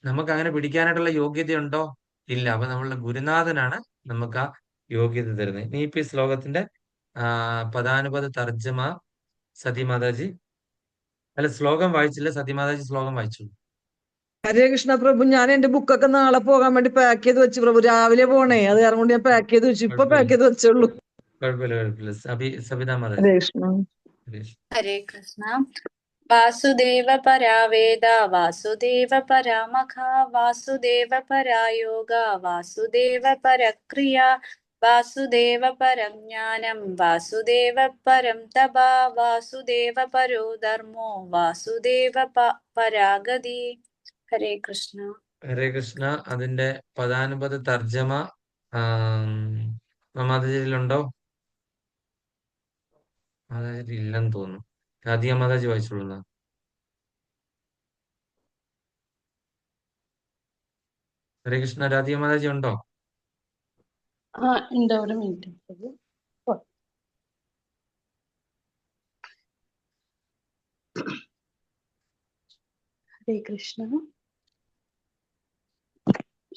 നമുക്ക് അങ്ങനെ പിടിക്കാനായിട്ടുള്ള യോഗ്യതയുണ്ടോ? ഇല്ല. അപ്പൊ നമ്മളുടെ ഗുരുനാഥനാണ് നമുക്ക് ആ യോഗ്യത തരുന്നത്. ഇനി ഇപ്പൊ ഈ ശ്ലോകത്തിന്റെ പദാനുപദ തർജ്ജമ സതിമാതാജി, അല്ല ശ്ലോകം വായിച്ചില്ല, സതിമാതാജി ശ്ലോകം വായിച്ചു. ഹരേ കൃഷ്ണ പ്രഭു, ഞാൻ എന്റെ ബുക്കൊക്കെ നാളെ പോകാൻ വേണ്ടി പാക്ക് ചെയ്ത് വെച്ചു പ്രഭു. രാവിലെ പോണേ, അത് കാരണം കൊണ്ട് ഞാൻ പാക്ക് ചെയ്ത് വെച്ചു. ഇപ്പൊ പാക്ക് ചെയ്ത് വെച്ചുള്ളൂ. കുഴപ്പമില്ല. സബിതാ മാതാജി. ഹരേ കൃഷ്ണ. ഹരേ കൃഷ്ണ. വാസുദേവ പരാ വേദ വാസുദേവ പരാമഖ വാസുദേവ പരായോഗ വാസുദേവ പരക്രിയ വാസുദേവ പരം ജ്ഞാനം വാസുദേവ പരം തപ വാസുദേവ പരോ ധർമ്മോ വാസുദേവ പരാഗതി. ഹരേ കൃഷ്ണ. ഹരേ കൃഷ്ണ. അതിന്റെ പദാനുപദ തർജ്ജമ മാതാജിയിലുണ്ടോ? മാതാജി ഇല്ലെന്ന് തോന്നുന്നു. രാധിക മാതാജി വായിച്ചോളുന്ന. ഹരേ കൃഷ്ണ. രാധിക മാതാജി ഉണ്ടോ? ഉണ്ട്, ഒരു മിനിറ്റ് പ്രഭു. ഹരേ കൃഷ്ണ.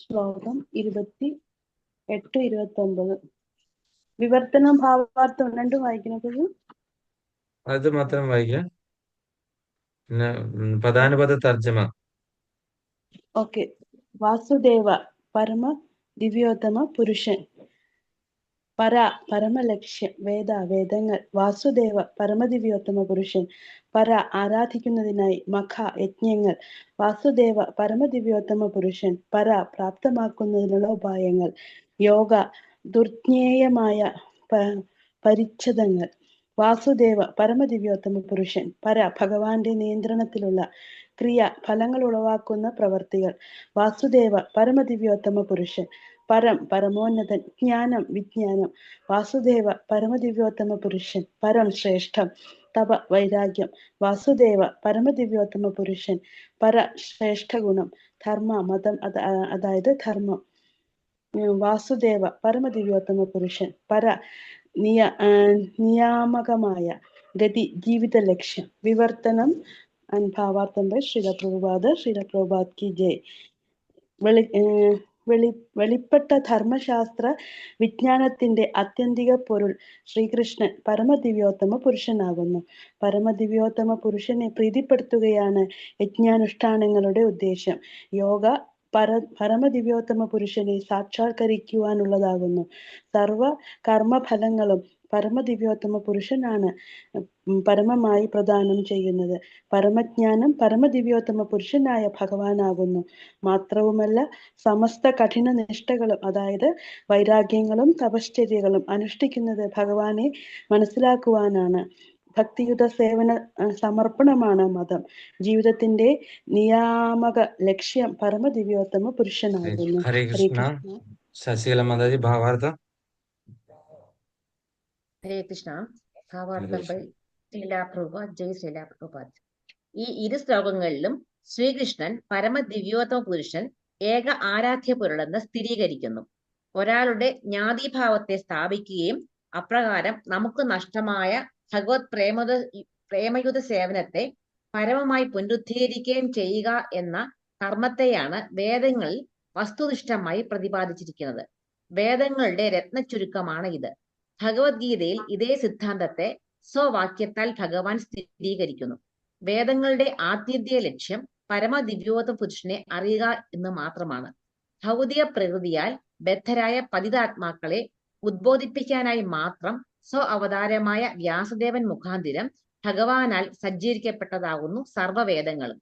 ശ്ലോകം 28-29 വിവർത്തനം ഭാവാർത്ഥം രണ്ടും വായിക്കണം പ്രഭു. അത് മാത്രം വായിക്കാം. പിന്നെ പദാനുപദ തർജ്ജമ. ഓക്കെ. വാസുദേവ പരമ ദിവ്യോത്തമ പുരുഷൻ. പരമലക്ഷ്യം വേദങ്ങൾ. വാസുദേവ പരമദിവ്യോത്തമ പുരുഷൻ. ആരാധിക്കുന്നതിനായി മഖ യജ്ഞങ്ങൾ. വാസുദേവ പരമദിവ്യോത്തമ പുരുഷൻ. പ്രാപ്തമാക്കുന്നതിനുള്ള ഉപായങ്ങൾ. യോഗ ദുർജ്ഞേയമായ പരിച്ഛദങ്ങൾ. വാസുദേവ പരമദിവ്യോത്തമ പുരുഷൻ. ഭഗവാന്റെ നിയന്ത്രണത്തിലുള്ള ക്രിയ ഫലങ്ങൾ ഉളവാക്കുന്ന പ്രവർത്തികൾ. വാസുദേവ പരമദിവ്യോത്തമ പുരുഷൻ. പരമോന്നതൻ. ജ്ഞാനം വിജ്ഞാനം. വാസുദേവ പരമദിവ്യോത്തമ പുരുഷൻ. ശ്രേഷ്ഠം. തപ വൈരാഗ്യം. വാസുദേവ പരമദിവ്യോത്തമ പുരുഷൻ. ശ്രേഷ്ഠ ഗുണം. ധർമ്മ മതം, അതായത് ധർമ്മം. വാസുദേവ പരമദിവ്യോത്തമ പുരുഷൻ. നിയാമകമായ ഗതി, ജീവിത ലക്ഷ്യം. വിവർത്തനം ഭാവാർത്ഥം ശ്രീല പ്രഭുപാദ് കി ജയ്. വെളിപ്പെട്ട ധർമ്മശാസ്ത്ര വിജ്ഞാനത്തിന്റെ ആത്യന്തിക പൊരുൾ ശ്രീകൃഷ്ണൻ പരമദിവ്യോത്തമ പുരുഷനാകുന്നു. പരമദിവ്യോത്തമ പുരുഷനെ പ്രീതിപ്പെടുത്തുകയാണ് യജ്ഞാനുഷ്ഠാനങ്ങളുടെ ഉദ്ദേശം. യോഗ പരമദിവ്യോത്തമ പുരുഷനെ സാക്ഷാത്കരിക്കുവാനുള്ളതാകുന്നു. സർവ കർമ്മഫലങ്ങളും പരമദിവ്യോത്തമ പുരുഷനാണ് പരമമായി പ്രദാനം ചെയ്യുന്നത്. പരമജ്ഞാനം പരമദിവ്യോത്തമ പുരുഷനായ ഭഗവാനാകുന്നു. മാത്രവുമല്ല, സമസ്ത കഠിന നിഷ്ഠകളും, അതായത് വൈരാഗ്യങ്ങളും തപശ്ചര്യകളും അനുഷ്ഠിക്കുന്നത് ഭഗവാനെ മനസ്സിലാക്കുവാനാണ്. ഭക്തിയുത സേവന സമർപ്പണമാണ് മതം. ജീവിതത്തിന്റെ നിയാമക ലക്ഷ്യം പരമദിവ്യോത്തമ പുരുഷനാകുന്നു. ഹരേ കൃഷ്ണ. ശശികല മാതാജി ഭാവാർത്ഥം. ഹരേ കൃഷ്ണ. ഭാവാർത്ഥം ബൈ ശ്രീല പ്രഭുപാദ്. ജയ് ശ്രീല പ്രഭുപാദ്. ഈ ഇരു ശ്ലോകങ്ങളിലും ശ്രീകൃഷ്ണൻ പരമദിവ്യോത്തമ പുരുഷൻ, ഏക ആരാധ്യ പൊരുളെന്ന് സ്ഥിരീകരിക്കുന്നു. ഒരാളുടെ ജ്ഞാതിഭാവത്തെ സ്ഥാപിക്കുകയും അപ്രകാരം നമുക്ക് നഷ്ടമായ ഭഗവത് പ്രേമയുത സേവനത്തെ പരമമായി പുനരുദ്ധീകരിക്കുകയും ചെയ്യുക എന്ന കർമ്മത്തെയാണ് വേദങ്ങളിൽ വസ്തുനിഷ്ഠമായി പ്രതിപാദിച്ചിരിക്കുന്നത്. വേദങ്ങളുടെ രത്നച്ചുരുക്കമാണ് ഇത്. ഭഗവത്ഗീതയിൽ ഇതേ സിദ്ധാന്തത്തെ സ്വവാക്യത്താൽ ഭഗവാൻ സ്ഥിരീകരിക്കുന്നു. വേദങ്ങളുടെ ആത്യന്തിക ലക്ഷ്യം പരമദിവ്യോത്തമ പുരുഷനെ അറിയുക എന്ന് മാത്രമാണ്. ഭൗതിക പ്രകൃതിയാൽ ബദ്ധരായ പതിതാത്മാക്കളെ ഉദ്ബോധിപ്പിക്കാനായി മാത്രം സ്വ അവതാരമായ വ്യാസദേവൻ മുഖാന്തിരം ഭഗവാനാൽ സജ്ജീകരിക്കപ്പെട്ടതാകുന്നു സർവ്വവേദങ്ങളും.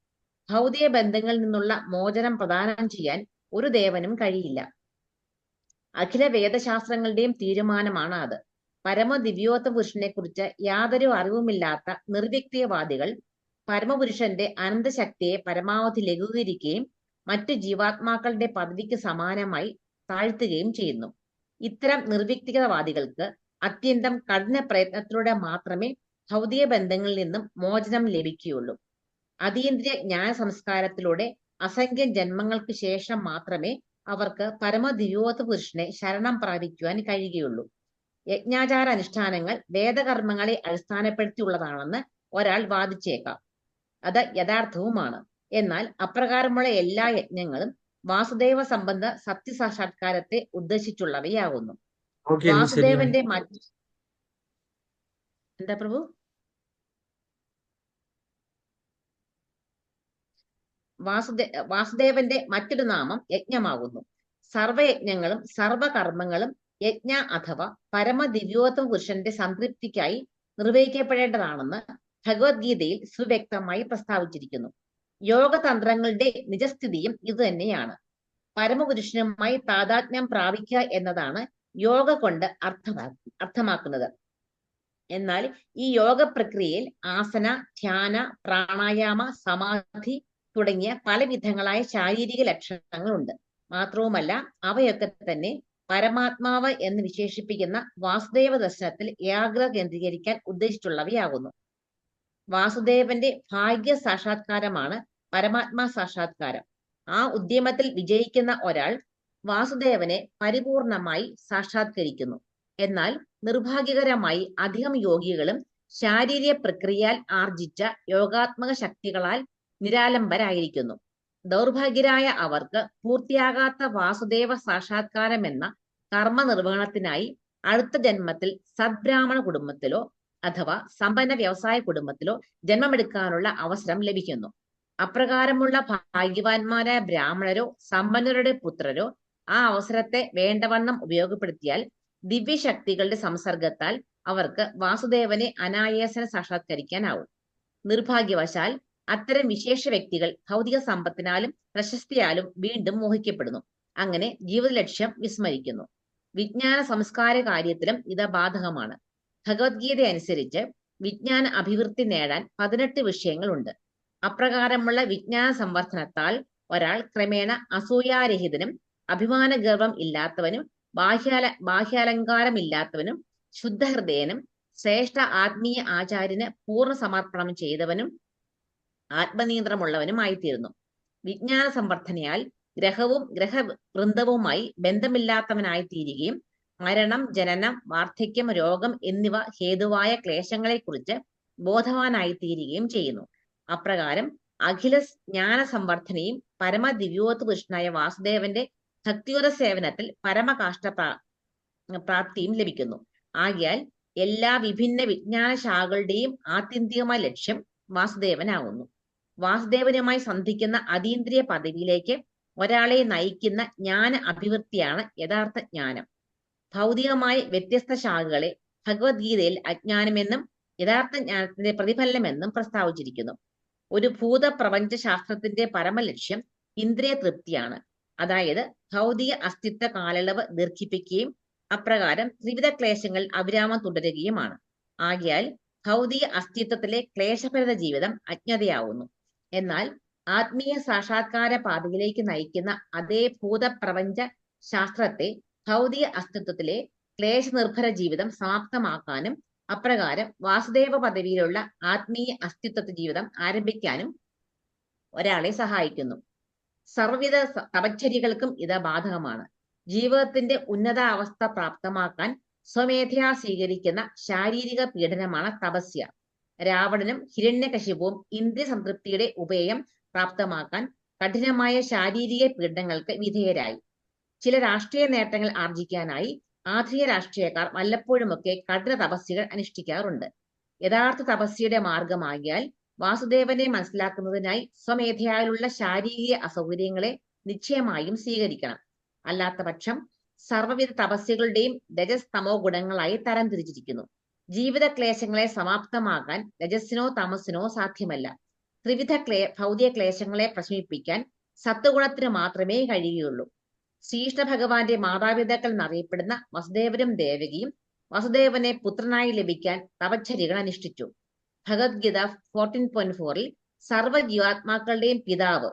ഭൗതിക ബന്ധങ്ങളിൽ നിന്നുള്ള മോചനം പ്രദാനം ചെയ്യാൻ ഒരു ദേവനും കഴിയില്ല. അഖില വേദശാസ്ത്രങ്ങളുടെയും തീരുമാനമാണ് അത്. പരമദിവ്യോത്ത പുരുഷനെ കുറിച്ച് യാതൊരു അറിവുമില്ലാത്ത നിർവ്യക്തിയവാദികൾ പരമപുരുഷന്റെ അനന്തശക്തിയെ പരമാവധി ലഘൂകരിക്കുകയും മറ്റു ജീവാത്മാക്കളുടെ പദവിക്ക് സമാനമായി താഴ്ത്തുകയും ചെയ്യുന്നു. ഇത്തരം നിർവ്യക്തികവാദികൾക്ക് അത്യന്തം കഠിന പ്രയത്നത്തിലൂടെ മാത്രമേ ഭൗതിക ബന്ധങ്ങളിൽ നിന്നും മോചനം ലഭിക്കുകയുള്ളൂ. അതീന്ദ്രിയ ജ്ഞാന സംസ്കാരത്തിലൂടെ അസംഖ്യം ജന്മങ്ങൾക്ക് ശേഷം മാത്രമേ അവർക്ക് പരമദിവ്യോത്ത പുരുഷനെ ശരണം പ്രാപിക്കുവാൻ കഴിയുകയുള്ളൂ. യജ്ഞാചാര അനുഷ്ഠാനങ്ങൾ വേദകർമ്മങ്ങളെ അടിസ്ഥാനപ്പെടുത്തിയുള്ളതാണെന്ന് ഒരാൾ വാദിച്ചേക്കാം. അത് യഥാർത്ഥവുമാണ്. എന്നാൽ അപ്രകാരമുള്ള എല്ലാ യജ്ഞങ്ങളും വാസുദേവ സംബന്ധ സത്യസാക്ഷാത്കാരത്തെ ഉദ്ദേശിച്ചുള്ളവയാകുന്നു. വാസുദേവന്റെ എന്താ പ്രഭു? വാസുദേവന്റെ മറ്റൊരു നാമം യജ്ഞമാകുന്നു. സർവയജ്ഞങ്ങളും സർവകർമ്മങ്ങളും യജ്ഞ അഥവാ പരമദിവ്യോത്തമ പുരുഷന്റെ സംതൃപ്തിക്കായി നിർവഹിക്കപ്പെടേണ്ടതാണെന്ന് ഭഗവത്ഗീതയിൽ സുവ്യക്തമായി പ്രസ്താവിച്ചിരിക്കുന്നു. യോഗതന്ത്രങ്ങളുടെ നിജസ്ഥിതിയും ഇതുതന്നെയാണ്. പരമപുരുഷനുമായി താദാത്മ്യം പ്രാപിക്കുക എന്നതാണ് യോഗ കൊണ്ട് അർത്ഥമാക്കുന്നത്. എന്നാൽ ഈ യോഗ പ്രക്രിയയിൽ ആസന, ധ്യാന, പ്രാണായാമ, സമാധി തുടങ്ങിയ പല വിധങ്ങളായ ശാരീരിക ലക്ഷണങ്ങളുണ്ട്. മാത്രവുമല്ല അവയൊക്കെ തന്നെ പരമാത്മാവ് എന്ന് വിശേഷിപ്പിക്കുന്ന വാസുദേവ ദർശനത്തിൽ ഏകാഗ്രത കേന്ദ്രീകരിക്കാൻ ഉദ്ദേശിച്ചുള്ളവയാകുന്നു. വാസുദേവന്റെ ഭാഗ്യ സാക്ഷാത്കാരമാണ് പരമാത്മാ സാക്ഷാത്കാരം. ആ ഉദ്യമത്തിൽ വിജയിക്കുന്ന ഒരാൾ വാസുദേവനെ പരിപൂർണമായി സാക്ഷാത്കരിക്കുന്നു. എന്നാൽ നിർഭാഗ്യകരമായി അധികം യോഗികളും ശാരീരിക പ്രക്രിയയാൽ ആർജിച്ച യോഗാത്മക ശക്തികളാൽ നിരാലംബരായിരിക്കുന്നു. ദൗർഭാഗ്യരായ അവർക്ക് പൂർത്തിയാകാത്ത വാസുദേവ സാക്ഷാത്കാരം എന്ന കർമ്മ നിർവഹണത്തിനായി അടുത്ത ജന്മത്തിൽ സദ്ബ്രാഹ്മണ കുടുംബത്തിലോ അഥവാ സമ്പന്ന വ്യവസായ കുടുംബത്തിലോ ജന്മമെടുക്കാനുള്ള അവസരം ലഭിക്കുന്നു. അപ്രകാരമുള്ള ഭാഗ്യവാന്മാരായ ബ്രാഹ്മണരോ സമ്പന്നരുടെ പുത്രരോ ആ അവസരത്തെ വേണ്ടവണ്ണം ഉപയോഗപ്പെടുത്തിയാൽ ദിവ്യശക്തികളുടെ സംസർഗത്താൽ അവർക്ക് വാസുദേവനെ അനായാസന സാക്ഷാത്കരിക്കാനാവും. നിർഭാഗ്യവശാൽ അത്തരം വിശേഷ വ്യക്തികൾ ഭൗതിക സമ്പത്തിനാലും പ്രശസ്തിയാലും വീണ്ടും മോഹിക്കപ്പെടുന്നു. അങ്ങനെ ജീവിത ലക്ഷ്യം വിസ്മരിക്കുന്നു. വിജ്ഞാന സംസ്കാര കാര്യത്തിലും ഇത് ബാധകമാണ്. ഭഗവത്ഗീത അനുസരിച്ച് വിജ്ഞാന അഭിവൃദ്ധി നേടാൻ 18 വിഷയങ്ങളുണ്ട്. അപ്രകാരമുള്ള വിജ്ഞാന സംവർദ്ധനത്താൽ ഒരാൾ ക്രമേണ അസൂയാരഹിതനും അഭിമാനഗർവം ഇല്ലാത്തവനും ബാഹ്യാലങ്കാരമില്ലാത്തവനും ശുദ്ധഹൃദയനും ശ്രേഷ്ഠ ആത്മീയ ആചാര്യന് പൂർണ്ണ സമർപ്പണം ചെയ്തവനും ആത്മനിയന്ത്രണമുള്ളവനുമായിത്തീരുന്നു. വിജ്ഞാന സംവർദ്ധനയാൽ ഗ്രഹവും ഗ്രഹവൃന്ദവുമായി ബന്ധമില്ലാത്തവനായിത്തീരുകയും മരണം, ജനനം, വാർദ്ധക്യം, രോഗം എന്നിവ ഹേതുവായ ക്ലേശങ്ങളെക്കുറിച്ച് ബോധവാനായിത്തീരുകയും ചെയ്യുന്നു. അപ്രകാരം അഖില ജ്ഞാന സംവർദ്ധനയും പരമദിവ്യോത്ത പുരുഷനായ വാസുദേവന്റെ ഭക്തിയുത സേവനത്തിൽ പരമകാഷ്ട പ്രാപ്തിയും ലഭിക്കുന്നു. ആകയാൽ എല്ലാ വിഭിന്ന വിജ്ഞാന ശാഖകളുടെയും ആത്യന്തികമായ ലക്ഷ്യം വാസുദേവനാകുന്നു. വാസുദേവനുമായി സന്ധിക്കുന്ന അതീന്ദ്രിയ പദവിയിലേക്ക് ഒരാളെ നയിക്കുന്ന ജ്ഞാന അഭിവൃദ്ധിയാണ് യഥാർത്ഥ ജ്ഞാനം. ഭൗതികമായ വ്യത്യസ്ത ശാഖകളെ ഭഗവത്ഗീതയിൽ അജ്ഞാനമെന്നും യഥാർത്ഥ ജ്ഞാനത്തിന്റെ പ്രതിഫലനമെന്നും പ്രസ്താവിച്ചിരിക്കുന്നു. ഒരു ഭൂതപ്രപഞ്ച ശാസ്ത്രത്തിന്റെ പരമലക്ഷ്യം ഇന്ദ്രിയ തൃപ്തിയാണ്. അതായത് ഭൗതിക അസ്തിത്വ കാലയളവ് ദീർഘിപ്പിക്കുകയും അപ്രകാരം ത്രിവിധ ക്ലേശങ്ങൾ അവിരാമം തുടരുകയുമാണ്. ആകയാൽ ഭൗതിക അസ്തിത്വത്തിലെ ക്ലേശഭരിത ജീവിതം അജ്ഞതയാവുന്നു. എന്നാൽ ആത്മീയ സാക്ഷാത്കാര പാതയിലേക്ക് നയിക്കുന്ന അതേ ഭൂതപ്രപഞ്ച ശാസ്ത്രത്തെ ഭൗതിക അസ്തിത്വത്തിലെ ക്ലേശനിർഭര ജീവിതം സമാപ്തമാക്കാനും അപ്രകാരം വാസുദേവ പദവിയിലുള്ള ആത്മീയ അസ്തിത്വ ജീവിതം ആരംഭിക്കാനും ഒരാളെ സഹായിക്കുന്നു. സർവ്വവിധ തപശ്ചര്യകൾക്കും ഇത് ബാധകമാണ്. ജീവിതത്തിന്റെ ഉന്നതാവസ്ഥ പ്രാപ്തമാക്കാൻ സ്വമേധയാ സ്വീകരിക്കുന്ന ശാരീരിക പീഡനമാണ് തപസ്യ. രാവണനും ഹിരണ്യകശിപുവും ഇന്ദ്രിയ സംതൃപ്തിയുടെ ഉപേയം പ്രാപ്തമാക്കാൻ കഠിനമായ ശാരീരിക പീഡനങ്ങൾക്ക് വിധേയരായി. ചില രാഷ്ട്രീയ നേട്ടങ്ങൾ ആർജിക്കാനായി ആധുനിക രാഷ്ട്രീയക്കാർ വല്ലപ്പോഴുമൊക്കെ കഠിന തപസ്യകൾ അനുഷ്ഠിക്കാറുണ്ട്. യഥാർത്ഥ തപസ്യയുടെ മാർഗമാകിയാൽ വാസുദേവനെ മനസ്സിലാക്കുന്നതിനായി സ്വമേധയാലുള്ള ശാരീരിക അസൗകര്യങ്ങളെ നിശ്ചയമായും സ്വീകരിക്കണം. അല്ലാത്ത പക്ഷം സർവ്വവിധ തപസ്യകളുടെയും രജസ് തമോ ഗുണങ്ങളായി തരംതിരിച്ചിരിക്കുന്നു. ജീവിത ക്ലേശങ്ങളെ സമാപ്തമാക്കാൻ രജസ്സിനോ തമസ്സിനോ സാധ്യമല്ല. ത്രിവിധ ഭൗതിക ക്ലേശങ്ങളെ പ്രശമിപ്പിക്കാൻ സത്വഗുണത്തിന് മാത്രമേ കഴിയുകയുള്ളൂ. ശ്രീകൃഷ്ണ ഭഗവാന്റെ മാതാപിതാക്കൾ എന്നറിയപ്പെടുന്ന വസുദേവരും ദേവകിയും വസുദേവനെ പുത്രനായി ലഭിക്കാൻ തപശ്ചര്യകൾ അനുഷ്ഠിച്ചു. ഭഗവത്ഗീത 14.4-ൽ സർവ്വ ജീവാത്മാക്കളുടെയും പിതാവ്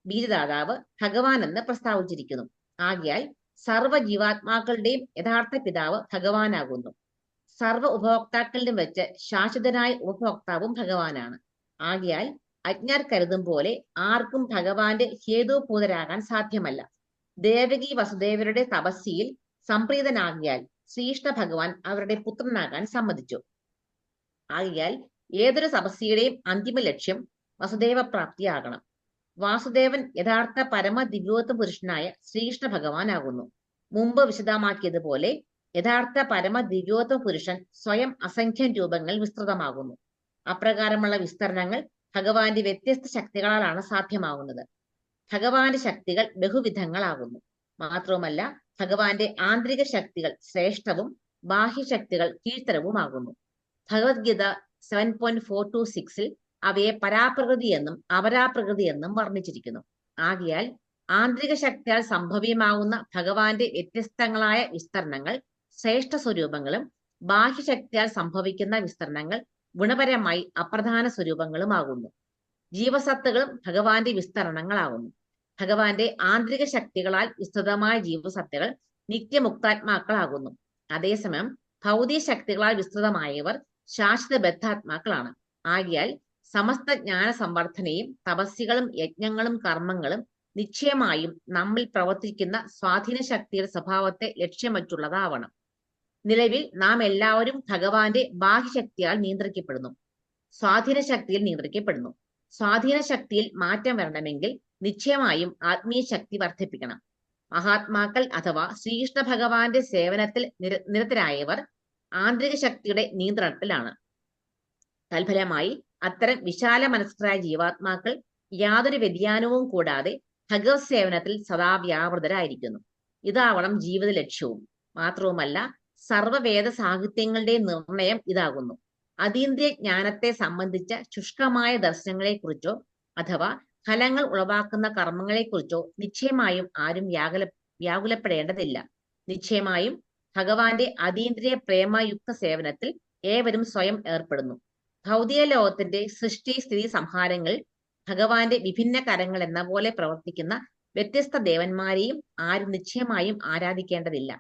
ബീജദാതാവ് ഭഗവാൻ എന്ന് പ്രസ്താവിച്ചിരിക്കുന്നു. ആകയാൽ സർവ്വ ജീവാത്മാക്കളുടെയും യഥാർത്ഥ പിതാവ് ഭഗവാനാകുന്നു. സർവ്വ ഉപഭോക്താക്കളിലും വെച്ച് ശാശ്വതനായ ഉപഭോക്താവും ഭഗവാനാണ്. ആകയാൽ അജ്ഞർ കരുതും പോലെ ആർക്കും ഭഗവാന്റെ ഹേതുഭൂതരാകാൻ സാധ്യമല്ല. ദേവകി വസുദേവരുടെ തപസ്യയിൽ സംപ്രീതനാകിയാൽ ശ്രീകൃഷ്ണ ഭഗവാൻ അവരുടെ പുത്രനാകാൻ സമ്മതിച്ചു. ആകയാൽ ഏതൊരു തപസ്യയുടെയും അന്തിമ ലക്ഷ്യം വസുദേവ പ്രാപ്തിയാകണം. വാസുദേവൻ യഥാർത്ഥ പരമ ദിവ്യോത്തമ പുരുഷനായ ശ്രീകൃഷ്ണ ഭഗവാനാകുന്നു. മുമ്പ് വിശദമാക്കിയതുപോലെ യഥാർത്ഥ പരമ ദിവ്യോത്തമ പുരുഷൻ സ്വയം അസംഖ്യം രൂപങ്ങൾ വിസ്തൃതമാകുന്നു. അപ്രകാരമുള്ള വിസ്തരണങ്ങൾ ഭഗവാന്റെ വ്യത്യസ്ത ശക്തികളാലാണ് സാധ്യമാകുന്നത്. ഭഗവാന്റെ ശക്തികൾ ബഹുവിധങ്ങളാകുന്നു. മാത്രവുമല്ല, ഭഗവാന്റെ ആന്തരിക ശക്തികൾ ശ്രേഷ്ഠവും ബാഹ്യശക്തികൾ കീഴ്ത്തരവുമാകുന്നു. ഭഗവത്ഗീത 7.4-6-ൽ അവയെ പരാപ്രകൃതി എന്നും അപരാപ്രകൃതി എന്നും വർണ്ണിച്ചിരിക്കുന്നു. ആകയാൽ ആന്തരിക ശക്തിയാൽ സംഭവ്യമാകുന്ന ഭഗവാന്റെ വ്യത്യസ്തങ്ങളായ വിസ്തരണങ്ങൾ ശ്രേഷ്ഠ സ്വരൂപങ്ങളും ബാഹ്യശക്തിയാൽ സംഭവിക്കുന്ന വിസ്തരണങ്ങൾ ഗുണപരമായി അപ്രധാന സ്വരൂപങ്ങളുമാകുന്നു. ജീവസത്തുകളും ഭഗവാന്റെ വിസ്തരണങ്ങളാകുന്നു. ഭഗവാന്റെ ആന്തരിക ശക്തികളാൽ വിസ്തൃതമായ ജീവസത്തുകൾ നിത്യമുക്താത്മാക്കളാകുന്നു. അതേസമയം ഭൗതിക ശക്തികളാൽ വിസ്തൃതമായവർ ശാശ്വത ബദ്ധാത്മാക്കളാണ്. ആകയാൽ സമസ്ത ജ്ഞാന സംവർദ്ധനയും തപസ്യകളും യജ്ഞങ്ങളും കർമ്മങ്ങളും നിശ്ചയമായും നമ്മിൽ പ്രവർത്തിക്കുന്ന സ്വാധീന ശക്തിയുടെ സ്വഭാവത്തെ ലക്ഷ്യം വച്ചുള്ളതാവണം. നിലവിൽ നാം എല്ലാവരും ഭഗവാന്റെ ബാഹ്യശക്തിയാൽ നിയന്ത്രിക്കപ്പെടുന്നു, സ്വാധീന ശക്തിയിൽ നിയന്ത്രിക്കപ്പെടുന്നു. സ്വാധീന ശക്തിയിൽ മാറ്റം വരണമെങ്കിൽ നിശ്ചയമായും ആത്മീയ ശക്തി വർദ്ധിപ്പിക്കണം. മഹാത്മാക്കൾ അഥവാ ശ്രീകൃഷ്ണ ഭഗവാന്റെ സേവനത്തിൽ നിരതരായവർ ആന്തരിക ശക്തിയുടെ നിയന്ത്രണത്തിലാണ്. തൽഫലമായി അത്തരം വിശാല മനസ്കരായ ജീവാത്മാക്കൾ യാതൊരു വ്യതിയാനവും കൂടാതെ ഭഗവത് സേവനത്തിൽ സദാ വ്യാപൃതരായിരിക്കുന്നു. ഇതാവണം ജീവിത ലക്ഷ്യവും. മാത്രവുമല്ല, സർവവേദ സാഹിത്യങ്ങളുടെ നിർണയം ഇതാകുന്നു. അതീന്ദ്രിയ ജ്ഞാനത്തെ സംബന്ധിച്ച ശുഷ്കമായ ദർശനങ്ങളെക്കുറിച്ചോ അഥവാ ഫലങ്ങൾ ഉളവാക്കുന്ന കർമ്മങ്ങളെക്കുറിച്ചോ നിശ്ചയമായും ആരും വ്യാകുലപ്പെടേണ്ടതില്ല. നിശ്ചയമായും ഭഗവാന്റെ അതീന്ദ്രിയ പ്രേമയുക്ത സേവനത്തിൽ ഏവരും സ്വയം ഏർപ്പെടുന്നു. ഭൗതിക ലോകത്തിന്റെ സൃഷ്ടി സ്ഥിതി സംഹാരങ്ങൾ ഭഗവാന്റെ വിഭിന്ന കരങ്ങൾ എന്ന പോലെ പ്രവർത്തിക്കുന്ന വ്യത്യസ്ത ദേവന്മാരെയും ആരും നിശ്ചയമായും ആരാധിക്കേണ്ടതില്ല.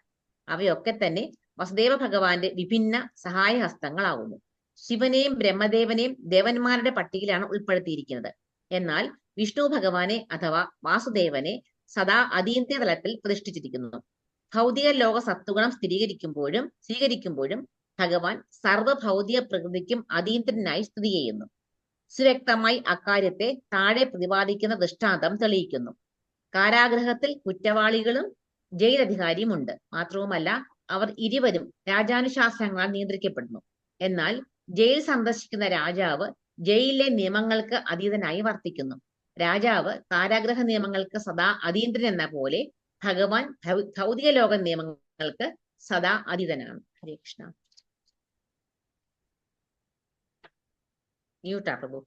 അവയൊക്കെ തന്നെ വസുദേവ ഭഗവാന്റെ വിഭിന്ന സഹായഹസ്തങ്ങളാകുന്നു. ശിവനെയും ബ്രഹ്മദേവനെയും ദേവന്മാരുടെ പട്ടികയിലാണ് ഉൾപ്പെടുത്തിയിരിക്കുന്നത്. എന്നാൽ വിഷ്ണു ഭഗവാനെ അഥവാ വാസുദേവനെ സദാ അതീന്ദ്രിയ തലത്തിൽ പ്രതിഷ്ഠിച്ചിരിക്കുന്നു. ഭൗതിക ലോക സത്വഗുണം സ്വീകരിക്കുമ്പോഴും ഭഗവാൻ സർവ്വഭൗതിക പ്രകൃതിക്കും അതീന്ദ്രനായി സ്ഥിതി ചെയ്യുന്നു. സുവ്യക്തമായി അക്കാര്യത്തെ താഴെ പ്രതിപാദിക്കുന്ന ദൃഷ്ടാന്തം തെളിയിക്കുന്നു. കാരാഗൃഹത്തിൽ കുറ്റവാളികളും ജയിലധികാരിയുമുണ്ട്. മാത്രവുമല്ല, അവർ ഇരുവരും രാജാനുശാസനങ്ങളാൽ നിയന്ത്രിക്കപ്പെടുന്നു. എന്നാൽ ജയിൽ സന്ദർശിക്കുന്ന രാജാവ് ജയിലിലെ നിയമങ്ങൾക്ക് അതീതനായി വർത്തിക്കുന്നു. രാജാവ് കാരാഗൃഹ നിയമങ്ങൾക്ക് സദാ അതീന്ദ്രൻ എന്ന പോലെ ഭഗവാൻ ഭൗതിക ലോക നിയമങ്ങൾക്ക് സദാ അതീതനാണ്. ഹരേ കൃഷ്ണ. മ്യൂട്ടാ പ്രഭു.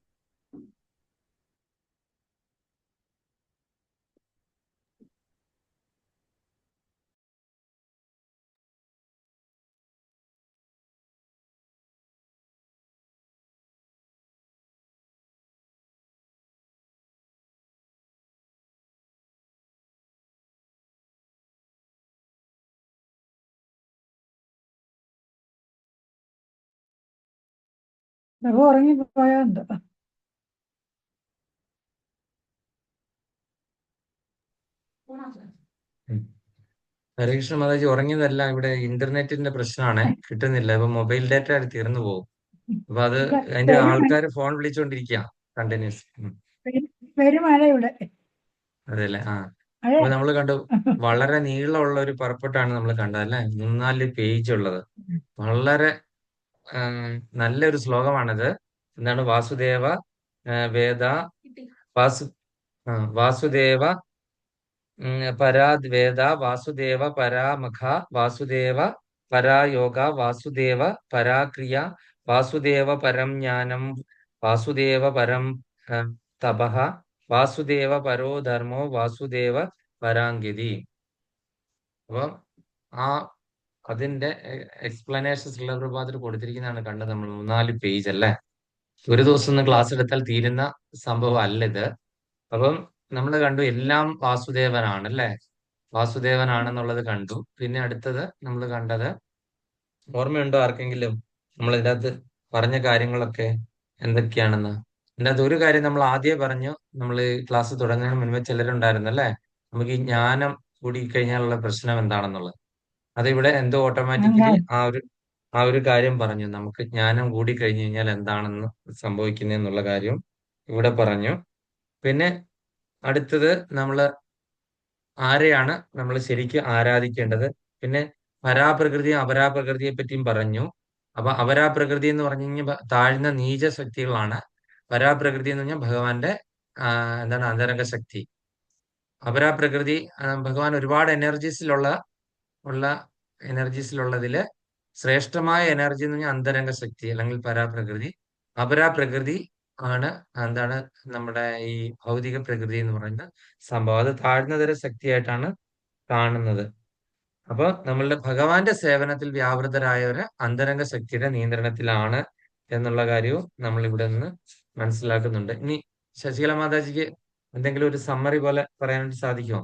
പ്രഭു ഉറങ്ങിപ്പോയാണ്ട്. ഹരകൃഷ്ണ മാതാജി ഉറങ്ങിയതല്ല, ഇവിടെ ഇന്റർനെറ്റിന്റെ പ്രശ്നമാണ്, കിട്ടുന്നില്ല. ഇപ്പൊ മൊബൈൽ ഡാറ്റ തീർന്നു പോകും. അപ്പൊ അത് അതിന്റെ ആൾക്കാര് ഫോൺ വിളിച്ചോണ്ടിരിക്കുക കണ്ടിന്യൂസ്. മഴ ഇവിടെ. അതെല്ലേ. അപ്പൊ നമ്മൾ കണ്ടു, വളരെ നീളമുള്ള ഒരു പർപ്പട്ടാണ് നമ്മൾ കണ്ടത് അല്ലെ, 3-4 പേജ് ഉള്ളത്. വളരെ നല്ലൊരു ശ്ലോകമാണിത്. എന്താണ്? വാസുദേവ വേദ വാസുദേവ പരാദ്വേദ വാസുദേവ പരാമഖ വാസുദേവ പരായോഗ വാസുദേവ പരാക്രിയ വാസുദേവ പരം ജ്ഞാനം വാസുദേവ പരം തപഃ വാസുദേവ പരോ ധർമ്മോ വാസുദേവ പരാംഗതി. അപ്പം ആ അതിന്റെ എക്സ്പ്ലനേഷൻസ് ശിലപ്രഭാതത്തിൽ കൊടുത്തിരിക്കുന്നതാണ് കണ്ടത് നമ്മൾ 3-4 പേജ് അല്ലേ. ഒരു ദിവസം ഒന്ന് ക്ലാസ് എടുത്താൽ തീരുന്ന സംഭവം അല്ല ഇത്. അപ്പം നമ്മൾ കണ്ടു എല്ലാം വാസുദേവനാണ് അല്ലേ, വാസുദേവനാണെന്നുള്ളത് കണ്ടു. പിന്നെ അടുത്തത് നമ്മൾ കണ്ടത് ഓർമ്മയുണ്ടോ ആർക്കെങ്കിലും നമ്മൾ ഇതിന്റെ അകത്ത് പറഞ്ഞ കാര്യങ്ങളൊക്കെ എന്തൊക്കെയാണെന്ന്? ഇതിന്റെ അകത്ത് ഒരു കാര്യം നമ്മൾ ആദ്യമേ പറഞ്ഞു, നമ്മൾ ക്ലാസ് തുടങ്ങുന്നതിന് മുൻപ് ചിലരുണ്ടായിരുന്നു അല്ലേ, നമുക്ക് ഈ ജ്ഞാനം കൂടി കഴിഞ്ഞാലുള്ള പ്രശ്നം എന്താണെന്നുള്ളത്. അതിവിടെ എന്തോ ഓട്ടോമാറ്റിക്കലി ആ ഒരു കാര്യം പറഞ്ഞു, നമുക്ക് ജ്ഞാനം കൂടി കഴിഞ്ഞു കഴിഞ്ഞാൽ എന്താണെന്ന് സംഭവിക്കുന്നതെന്നുള്ള കാര്യം ഇവിടെ പറഞ്ഞു. പിന്നെ അടുത്തത് നമ്മൾ ആരെയാണ് നമ്മൾ ശരിക്കും ആരാധിക്കേണ്ടത്, പിന്നെ പരാപ്രകൃതിയും അപരാപ്രകൃതിയെ പറ്റിയും പറഞ്ഞു. അപ്പൊ അപരാപ്രകൃതി എന്ന് പറഞ്ഞു കഴിഞ്ഞാൽ താഴ്ന്ന നീച ശക്തികളാണ്. പരാപ്രകൃതി എന്ന് പറഞ്ഞാൽ ഭഗവാന്റെ എന്താണ് അന്തരംഗ ശക്തി. അപരാപ്രകൃതി ഭഗവാൻ ഒരുപാട് ഉള്ള എനർജീസിലുള്ളതില് ശ്രേഷ്ഠമായ എനർജി എന്ന് പറഞ്ഞാൽ അന്തരംഗ ശക്തി അല്ലെങ്കിൽ പരാപ്രകൃതി. അപരാപ്രകൃതി ആണ് എന്താണ് നമ്മുടെ ഈ ഭൗതിക പ്രകൃതി എന്ന് പറയുന്ന സംഭവം. അത് താഴ്ന്നതര ശക്തിയായിട്ടാണ് കാണുന്നത്. അപ്പൊ നമ്മളുടെ ഭഗവാന്റെ സേവനത്തിൽ വ്യാപൃതരായവര് അന്തരംഗ ശക്തിയുടെ നിയന്ത്രണത്തിലാണ് എന്നുള്ള കാര്യവും നമ്മൾ ഇവിടെ നിന്ന് മനസ്സിലാക്കുന്നുണ്ട്. ഇനി ശശികല മാതാജിക്ക് എന്തെങ്കിലും ഒരു സമ്മറി പോലെ പറയാനായിട്ട് സാധിക്കുമോ?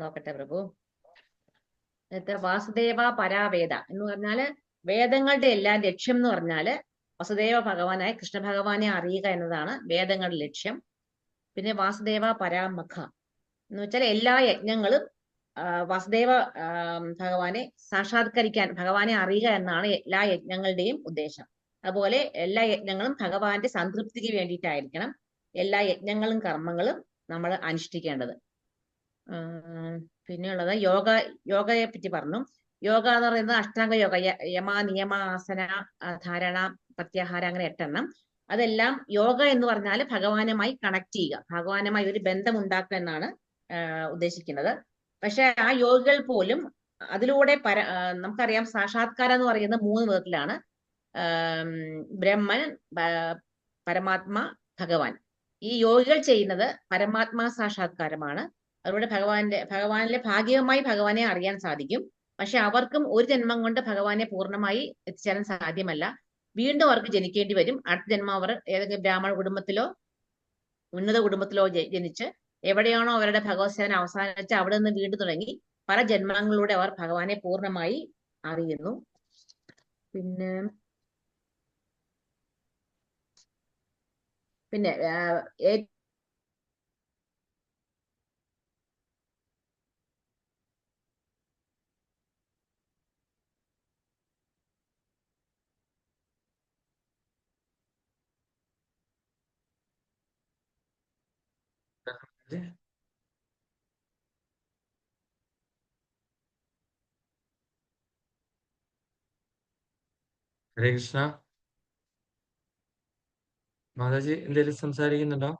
നോക്കട്ടെ പ്രഭു. വാസുദേവ പരാവേദ എന്ന് പറഞ്ഞാല് വേദങ്ങളുടെ എല്ലാം ലക്ഷ്യം എന്ന് പറഞ്ഞാല് വസുദേവ ഭഗവാനായ കൃഷ്ണ ഭഗവാനെ അറിയുക എന്നതാണ് വേദങ്ങളുടെ ലക്ഷ്യം. പിന്നെ വാസുദേവ പരാമഖ എന്ന് വെച്ചാൽ എല്ലാ യജ്ഞങ്ങളും വാസുദേവ ഭഗവാനെ സാക്ഷാത്കരിക്കാൻ, ഭഗവാനെ അറിയുക എന്നാണ് എല്ലാ യജ്ഞങ്ങളുടെയും ഉദ്ദേശം. അതുപോലെ എല്ലാ യജ്ഞങ്ങളും ഭഗവാന്റെ സംതൃപ്തിക്ക് വേണ്ടിയിട്ടായിരിക്കണം എല്ലാ യജ്ഞങ്ങളും കർമ്മങ്ങളും നമ്മൾ അനുഷ്ഠിക്കേണ്ടത്. പിന്നെയുള്ളത് യോഗയെ പറ്റി പറഞ്ഞു. യോഗ എന്ന് പറയുന്നത് അഷ്ടാംഗ യോഗ, യമ നിയമ ആസന ധാരണ പ്രത്യാഹാര, അങ്ങനെ 8 എണ്ണം. അതെല്ലാം യോഗ എന്ന് പറഞ്ഞാൽ ഭഗവാനുമായി കണക്ട് ചെയ്യുക, ഭഗവാനുമായി ഒരു ബന്ധം ഉണ്ടാക്കുക എന്നാണ് ഉദ്ദേശിക്കുന്നത്. പക്ഷെ ആ യോഗികൾ പോലും അതിലൂടെ നമുക്കറിയാം സാക്ഷാത്കാരം എന്ന് പറയുന്നത് 3 വിധത്തിലാണ്: ബ്രഹ്മൻ, പരമാത്മ, ഭഗവാൻ. ഈ യോഗികൾ ചെയ്യുന്നത് പരമാത്മാ സാക്ഷാത്കാരമാണ്. അതുകൊണ്ട് ഭഗവാനിലെ ഭാഗികമായി ഭഗവാനെ അറിയാൻ സാധിക്കും. പക്ഷെ അവർക്കും ഒരു ജന്മം കൊണ്ട് ഭഗവാനെ പൂർണ്ണമായി എത്തിച്ചേരാൻ സാധ്യമല്ല. വീണ്ടും അവർക്ക് ജനിക്കേണ്ടി വരും. അടുത്ത ജന്മം അവർ ഏതെങ്കിലും ബ്രാഹ്മണ കുടുംബത്തിലോ ഉന്നത കുടുംബത്തിലോ ജനിച്ച് എവിടെയാണോ അവരുടെ ഭഗവത് സേവന അവസാനിച്ച് അവിടെ നിന്ന് വീണ്ടും തുടങ്ങി പല ജന്മങ്ങളിലൂടെ അവർ ഭഗവാനെ പൂർണ്ണമായി അറിയുന്നു. പിന്നെ ഹരേ കൃഷ്ണ. മാതാജി എന്തെങ്കിലും സംസാരിക്കുന്നുണ്ടോ?